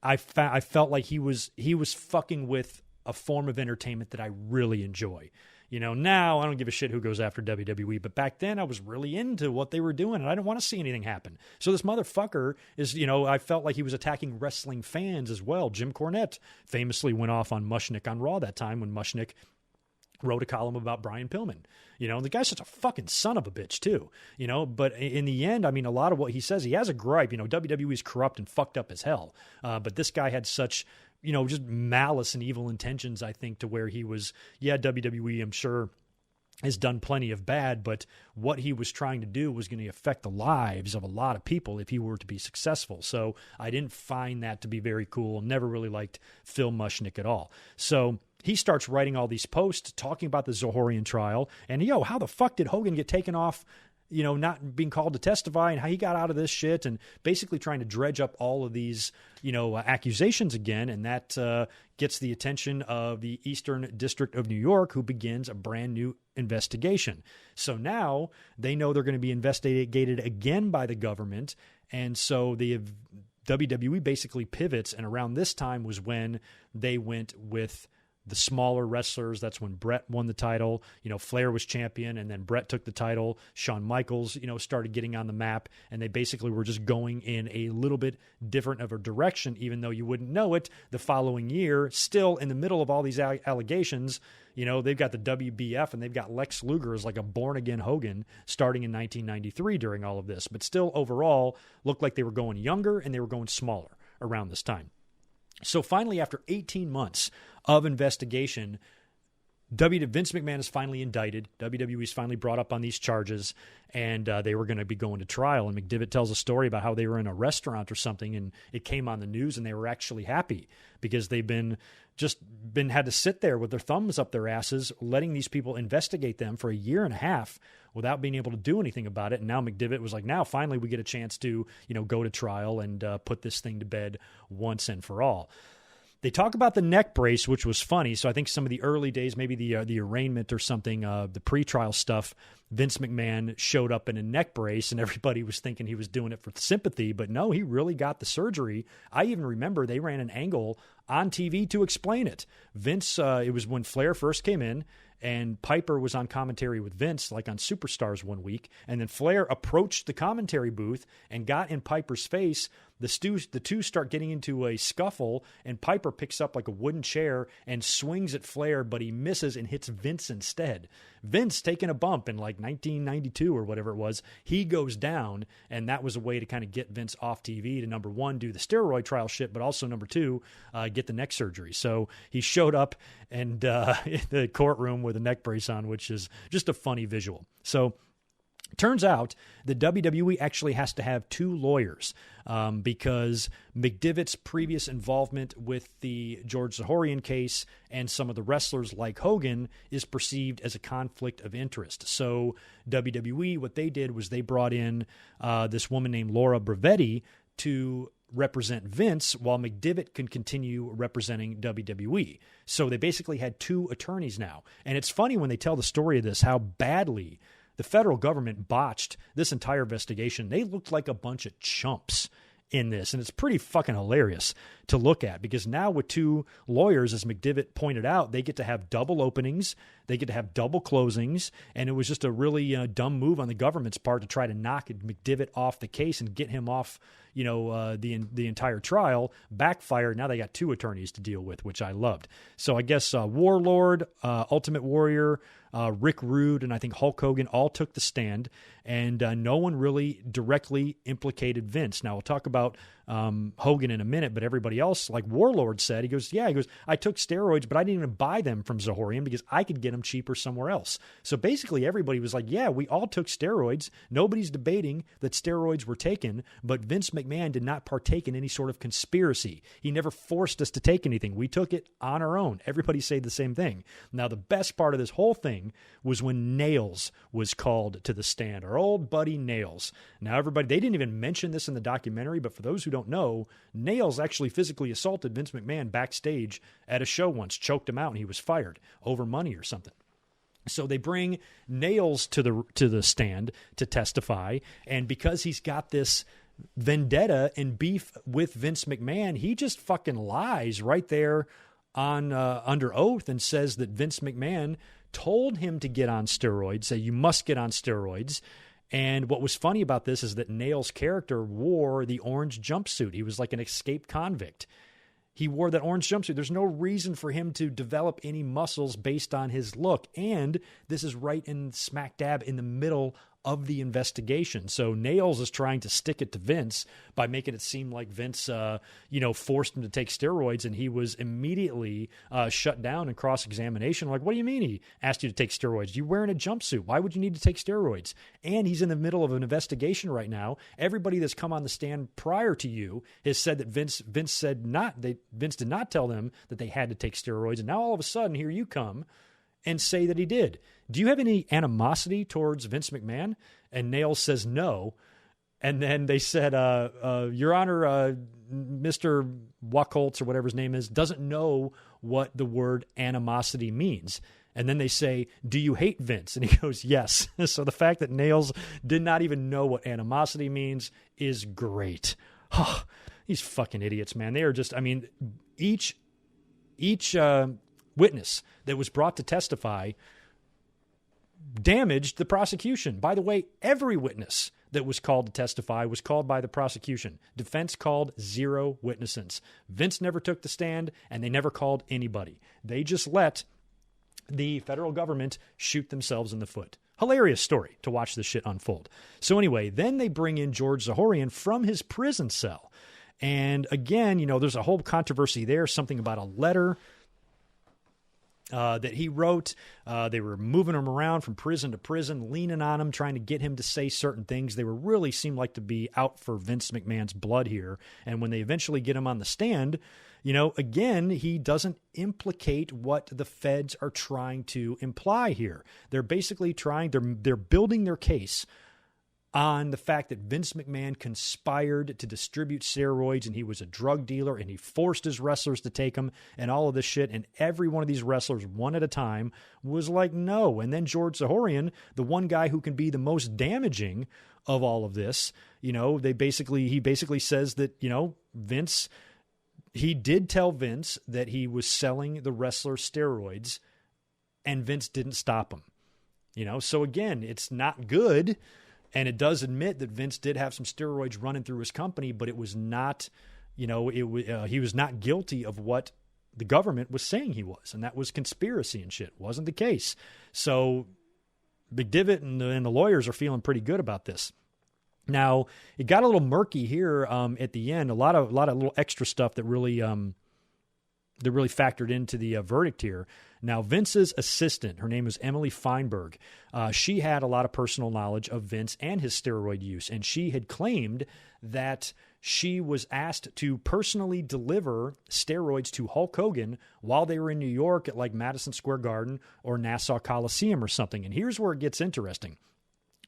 I felt like he was fucking with a form of entertainment that I really enjoy. Now I don't give a shit who goes after WWE, but back then I was really into what they were doing, and I didn't want to see anything happen. So this motherfucker is, I felt like he was attacking wrestling fans as well. Jim Cornette famously went off on Mushnick on Raw that time when Mushnick wrote a column about Brian Pillman. The guy's such a fucking son of a bitch too, but in the end, I mean, a lot of what he says, he has a gripe, WWE is corrupt and fucked up as hell. But this guy had such, just malice and evil intentions, I think, to where he was, WWE, I'm sure, has done plenty of bad, but what he was trying to do was going to affect the lives of a lot of people if he were to be successful. So I didn't find that to be very cool. Never really liked Phil Mushnick at all. So he starts writing all these posts talking about the Zahorian trial and, how the fuck did Hogan get taken off, not being called to testify, and how he got out of this shit, and basically trying to dredge up all of these, accusations again. And that gets the attention of the Eastern District of New York, who begins a brand new investigation. So now they know they're going to be investigated again by the government. And so the WWE basically pivots. And around this time was when they went with the smaller wrestlers. That's when Brett won the title. Flair was champion, and then Brett took the title. Shawn Michaels, started getting on the map, and they basically were just going in a little bit different of a direction, even though you wouldn't know it. The following year, still in the middle of all these allegations, they've got the WBF, and they've got Lex Luger as like a born-again Hogan starting in 1993 during all of this. But still, overall, looked like they were going younger and they were going smaller around this time. So finally, after 18 months of investigation, Vince McMahon is finally indicted. WWE's finally brought up on these charges, and they were going to be going to trial. And McDivitt tells a story about how they were in a restaurant or something, and it came on the news, and they were actually happy because they've been had to sit there with their thumbs up their asses, letting these people investigate them for a year and a half without being able to do anything about it. And now McDivitt was like, now finally we get a chance to, go to trial and put this thing to bed once and for all. They talk about the neck brace, which was funny. So I think some of the early days, maybe the arraignment or something, the pretrial stuff, Vince McMahon showed up in a neck brace, and everybody was thinking he was doing it for sympathy. But no, he really got the surgery. I even remember they ran an angle on TV to explain it. Vince, it was when Flair first came in, and Piper was on commentary with Vince, like on Superstars one week. And then Flair approached the commentary booth and got in Piper's face. The two start getting into a scuffle, and Piper picks up like a wooden chair and swings at Flair, but he misses and hits Vince instead. Vince taking a bump in like 1992 or whatever it was. He goes down, and that was a way to kind of get Vince off TV to, number one, do the steroid trial shit, but also, number two, get the neck surgery. So he showed up in the courtroom with a neck brace on, which is just a funny visual. So turns out the WWE actually has to have two lawyers because McDivitt's previous involvement with the George Zahorian case and some of the wrestlers like Hogan is perceived as a conflict of interest. So WWE, what they did was they brought in this woman named Laura Bravetti to represent Vince while McDivitt can continue representing WWE. So they basically had two attorneys now. And it's funny when they tell the story of this, how badly the federal government botched this entire investigation. They looked like a bunch of chumps in this, and it's pretty fucking hilarious to look at, because now with two lawyers, as McDivitt pointed out, they get to have double openings, they get to have double closings, and it was just a really dumb move on the government's part to try to knock McDivitt off the case and get him off, the entire trial. Backfired. Now they got two attorneys to deal with, which I loved. So I guess Warlord, Ultimate Warrior, Rick Rude, and I think Hulk Hogan all took the stand, and no one really directly implicated Vince. Now we'll talk about Hogan in a minute, but everybody else, like Warlord said, he goes, I took steroids, but I didn't even buy them from Zahorian because I could get them cheaper somewhere else. So basically everybody was like, yeah, we all took steroids. Nobody's debating that steroids were taken, but Vince McMahon did not partake in any sort of conspiracy. He never forced us to take anything. We took it on our own. Everybody said the same thing. Now, the best part of this whole thing was when Nails was called to the stand, our old buddy Nails. Now, everybody, they didn't even mention this in the documentary, but for those who don't know, Nails actually physically assaulted Vince McMahon backstage at a show once, choked him out, and he was fired over money or something. So they bring Nails to the stand to testify, and because he's got this vendetta and beef with Vince McMahon, he just fucking lies right there on under oath and says that Vince McMahon told him to get on steroids, say you must get on steroids. And what was funny about this is that Nails' character wore the orange jumpsuit. He was like an escaped convict. He wore that orange jumpsuit. There's no reason for him to develop any muscles based on his look. And this is right in smack dab in the middle of the investigation. So Nails is trying to stick it to Vince by making it seem like Vince, forced him to take steroids, and he was immediately shut down in cross-examination. Like, what do you mean he asked you to take steroids? You're wearing a jumpsuit. Why would you need to take steroids? And he's in the middle of an investigation right now. Everybody that's come on the stand prior to you has said that Vince did not tell them that they had to take steroids, and now all of a sudden here you come and say that he did. Do you have any animosity towards Vince McMahon? And Nails says no. And then they said, Your Honor, Mr. Wachholtz or whatever his name is, doesn't know what the word animosity means. And then they say, do you hate Vince? And he goes, yes. So the fact that Nails did not even know what animosity means is great. Oh, these fucking idiots, man. They are just, each witness that was brought to testify damaged the prosecution. By the way, every witness that was called to testify was called by the prosecution. Defense called 0 witnesses. Vince never took the stand, and they never called anybody. They just let the federal government shoot themselves in the foot. Hilarious story to watch this shit unfold. So anyway, then they bring in George Zahorian from his prison cell. And again, there's a whole controversy there, something about a letter that he wrote. They were moving him around from prison to prison, leaning on him, trying to get him to say certain things. They really seemed like to be out for Vince McMahon's blood here. And when they eventually get him on the stand, again, he doesn't implicate what the feds are trying to imply here. They're basically they're building their case on the fact that Vince McMahon conspired to distribute steroids, and he was a drug dealer, and he forced his wrestlers to take them, and all of this shit. And every one of these wrestlers, one at a time, was like, no. And then George Zahorian, the one guy who can be the most damaging of all of this, he basically says that, Vince, he did tell Vince that he was selling the wrestler steroids, and Vince didn't stop him. So again, it's not good. And it does admit that Vince did have some steroids running through his company, but it was not, he was not guilty of what the government was saying he was. And that was conspiracy and shit. Wasn't the case. So McDivitt and the lawyers are feeling pretty good about this. Now, it got a little murky here at the end. A lot of little extra stuff that really factored into the verdict here. Now, Vince's assistant, her name is Emily Feinberg. She had a lot of personal knowledge of Vince and his steroid use, and she had claimed that she was asked to personally deliver steroids to Hulk Hogan while they were in New York at like Madison Square Garden or Nassau Coliseum or something. And here's where it gets interesting.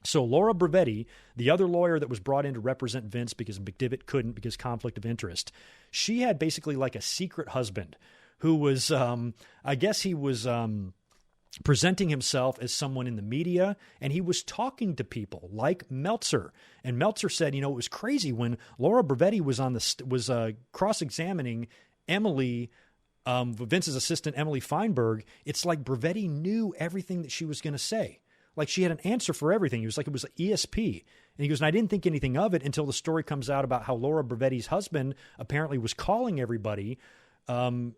So Laura Bravetti, the other lawyer that was brought in to represent Vince because McDivitt couldn't because conflict of interest, she had basically like a secret husband who was, I guess he was presenting himself as someone in the media, and he was talking to people like Meltzer. And Meltzer said, it was crazy when Laura Bravetti was cross-examining Emily, Vince's assistant, Emily Feinberg. It's like Bravetti knew everything that she was going to say. Like she had an answer for everything. It was like it was ESP. And he goes, and I didn't think anything of it until the story comes out about how Laura Bravetti's husband apparently was calling everybody, claiming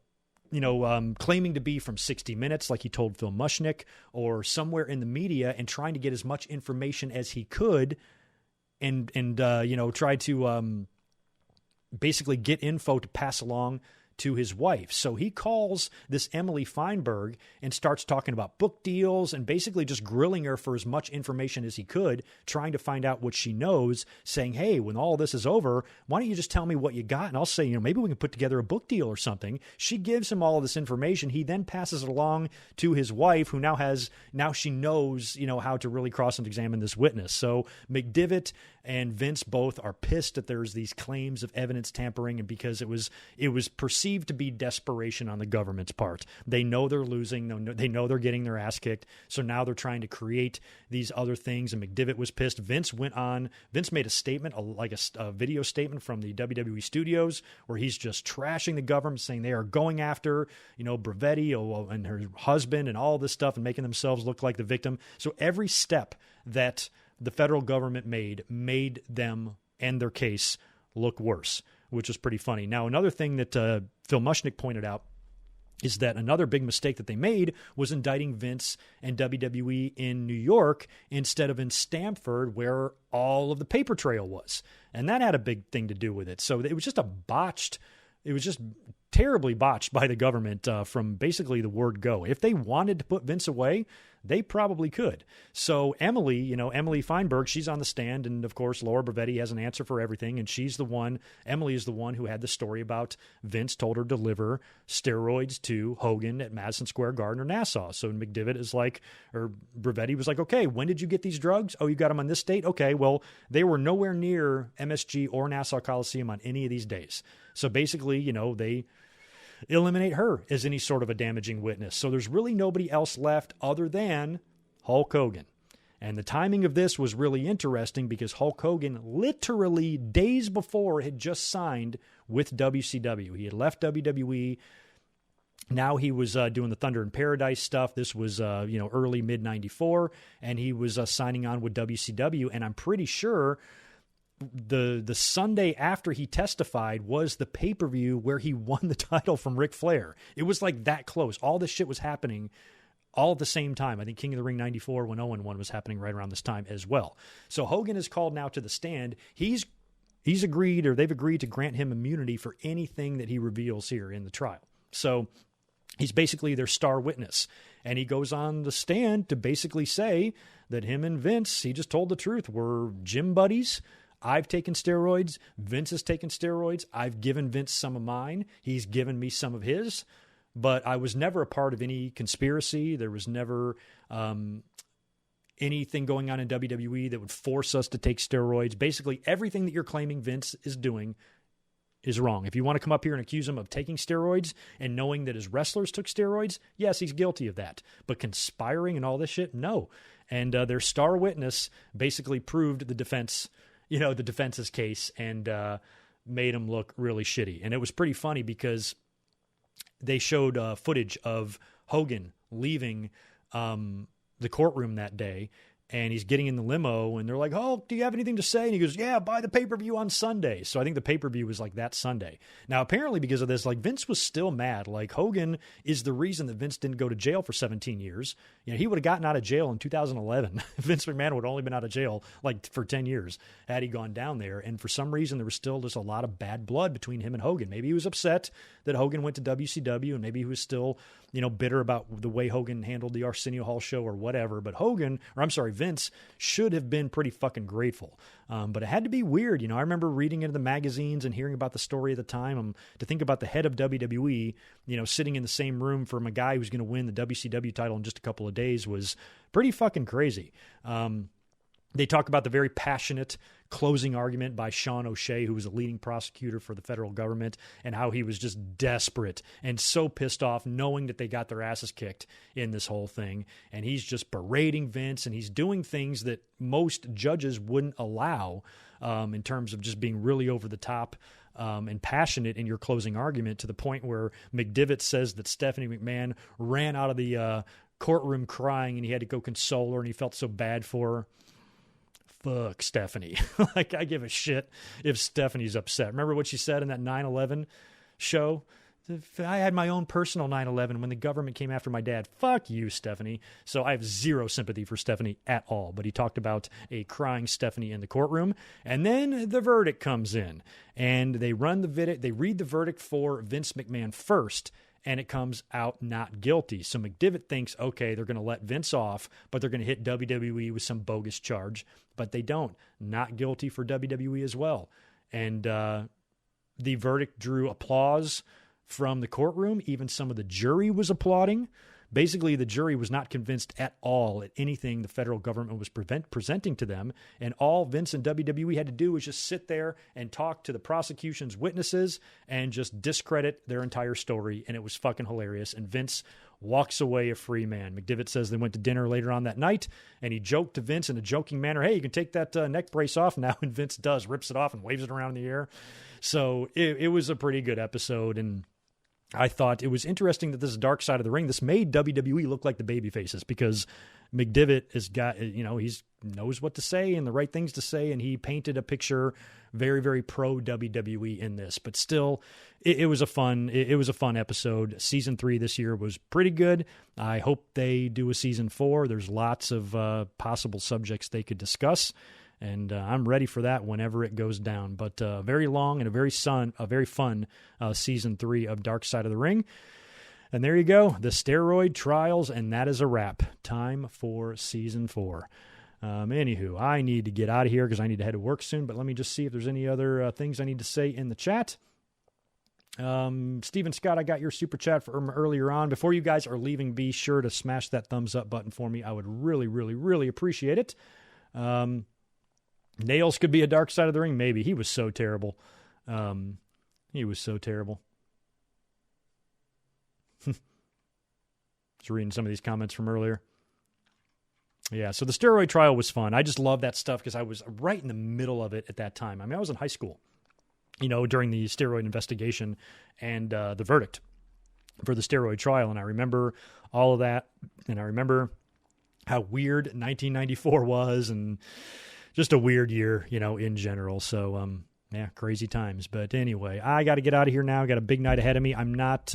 to be from 60 Minutes, like he told Phil Mushnick, or somewhere in the media, and trying to get as much information as he could and try to basically get info to pass along to his wife. So he calls this Emily Feinberg and starts talking about book deals and basically just grilling her for as much information as he could, trying to find out what she knows, saying, hey, when all this is over, why don't you just tell me what you got? And I'll say, maybe we can put together a book deal or something. She gives him all of this information. He then passes it along to his wife, who now she knows, how to really cross and examine this witness. So McDivitt and Vince both are pissed that there's these claims of evidence tampering, and because it was perceived to be desperation on the government's part. They know they're losing. They know they're getting their ass kicked. So now they're trying to create these other things, and McDivitt was pissed. Vince made a statement, a video statement from the WWE studios, where he's just trashing the government, saying they are going after, Bravetti and her husband and all this stuff and making themselves look like the victim. So every step that the federal government made them and their case look worse. which is pretty funny. Now, another thing that Phil Mushnick pointed out is that another big mistake that they made was indicting Vince and WWE in New York instead of in Stamford, where all of the paper trail was. And that had a big thing to do with it. So it was just terribly botched by the government from basically the word go. If they wanted to put Vince away, they probably could. So Emily Feinberg, she's on the stand, and of course Laura Bravetti has an answer for everything, and Emily is the one who had the story about Vince told her to deliver steroids to Hogan at Madison Square Garden or Nassau. So McDivitt Bravetti was like, okay, when did you get these drugs? Oh, you got them on this date? Okay, well, they were nowhere near MSG or Nassau Coliseum on any of these days. So basically, they eliminate her as any sort of a damaging witness. So there's really nobody else left other than Hulk Hogan. And the timing of this was really interesting because Hulk Hogan literally days before had just signed with WCW. He had left WWE. Now he was doing the Thunder in Paradise stuff. This was, early mid-94, and he was signing on with WCW. And I'm pretty sure the Sunday after he testified was the pay-per-view where he won the title from Ric Flair. It was like that close. All this shit was happening all at the same time. I think King of the Ring 94 when Owen won was happening right around this time as well. So Hogan is called now to the stand. He's agreed, or they've agreed to grant him immunity for anything that he reveals here in the trial. So he's basically their star witness. And he goes on the stand to basically say that him and Vince, he just told the truth, were gym buddies. I've taken steroids. Vince has taken steroids. I've given Vince some of mine. He's given me some of his. But I was never a part of any conspiracy. There was never anything going on in WWE that would force us to take steroids. Basically, everything that you're claiming Vince is doing is wrong. If you want to come up here and accuse him of taking steroids and knowing that his wrestlers took steroids, yes, he's guilty of that. But conspiring and all this shit, no. And their star witness basically proved the defense's case and made him look really shitty. And it was pretty funny because they showed footage of Hogan leaving the courtroom that day, and he's getting in the limo, and they're like, oh, do you have anything to say? And he goes, yeah, buy the pay-per-view on Sunday. So I think the pay-per-view was like that Sunday. Now, apparently because of this, like Vince was still mad. Like Hogan is the reason that Vince didn't go to jail for 17 years. He would have gotten out of jail in 2011. Vince McMahon would have only been out of jail like for 10 years had he gone down there. And for some reason, there was still just a lot of bad blood between him and Hogan. Maybe he was upset that Hogan went to WCW, and maybe he was still, bitter about the way Hogan handled the Arsenio Hall show or whatever. But Vince should have been pretty fucking grateful. But it had to be weird. I remember reading into the magazines and hearing about the story at the time. To think about the head of WWE, sitting in the same room from a guy who's going to win the WCW title in just a couple of days was pretty fucking crazy. They talk about the very passionate closing argument by Sean O'Shea, who was a leading prosecutor for the federal government, and how he was just desperate and so pissed off knowing that they got their asses kicked in this whole thing. And he's just berating Vince, and he's doing things that most judges wouldn't allow in terms of just being really over the top and passionate in your closing argument, to the point where McDivitt says that Stephanie McMahon ran out of the courtroom crying, and he had to go console her, and he felt so bad for her. Fuck Stephanie. Like, I give a shit if Stephanie's upset. Remember what she said in that 9/11 show? I had my own personal 9/11 when the government came after my dad. Fuck you, Stephanie. So I have zero sympathy for Stephanie at all. But he talked about a crying Stephanie in the courtroom. And then the verdict comes in. And they read the verdict for Vince McMahon first, and it comes out not guilty. So McDivitt thinks, okay, they're going to let Vince off, but they're going to hit WWE with some bogus charge. But they don't. Not guilty for WWE as well. And the verdict drew applause from the courtroom. Even some of the jury was applauding. Basically, the jury was not convinced at all at anything the federal government was presenting to them. And all Vince and WWE had to do was just sit there and talk to the prosecution's witnesses and just discredit their entire story. And it was fucking hilarious. And Vince walks away a free man. McDivitt says they went to dinner later on that night, and he joked to Vince in a joking manner, hey, you can take that neck brace off now. And Vince does, rips it off and waves it around in the air. So it was a pretty good episode. And I thought it was interesting that this is Dark Side of the Ring. This made WWE look like the baby faces because McDevitt has got, he's knows what to say and the right things to say, and he painted a picture very, very pro WWE in this. But still, it was a fun episode. Season 3 this year was pretty good. I hope they do a season 4. There's lots of possible subjects they could discuss. And I'm ready for that whenever it goes down. But very long and a very fun Season 3 of Dark Side of the Ring. And there you go, the steroid trials, and that is a wrap. Time for Season 4. Anywho, I need to get out of here because I need to head to work soon. But let me just see if there's any other things I need to say in the chat. Stephen Scott, I got your super chat from earlier on. Before you guys are leaving, be sure to smash that thumbs up button for me. I would really, really, really appreciate it. Nails could be a Dark Side of the Ring. Maybe. He was so terrible. Just reading some of these comments from earlier. Yeah, so the steroid trial was fun. I just love that stuff because I was right in the middle of it at that time. I mean, I was in high school, during the steroid investigation and the verdict for the steroid trial. And I remember all of that. And I remember how weird 1994 was and just a weird year, in general. So, crazy times. But anyway, I got to get out of here now. I got a big night ahead of me. I'm not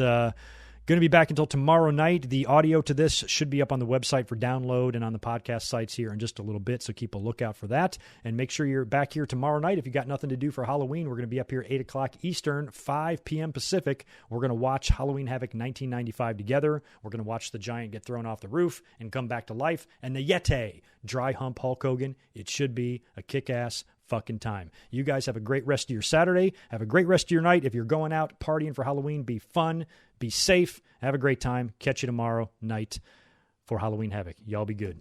going to be back until tomorrow night. The audio to this should be up on the website for download and on the podcast sites here in just a little bit. So keep a lookout for that. And make sure you're back here tomorrow night. If you got nothing to do for Halloween, we're going to be up here 8 o'clock Eastern, 5 p.m. Pacific. We're going to watch Halloween Havoc 1995 together. We're going to watch the Giant get thrown off the roof and come back to life. And the Yeti dry hump Hulk Hogan. It should be a kick-ass fucking time. You guys have a great rest of your Saturday. Have a great rest of your night. If you're going out partying for Halloween, be fun, be safe, have a great time. Catch you tomorrow night for Halloween Havoc. Y'all be good.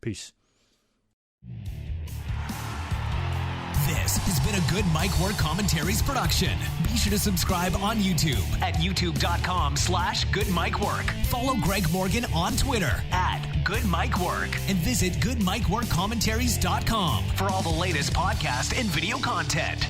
Peace. This has been a Good Mic Work Commentaries production. Be sure to subscribe on YouTube at youtube.com/goodmicwork. Follow Greg Morgan on Twitter @goodmicwork and visit goodmicworkcommentaries.com for all the latest podcast and video content.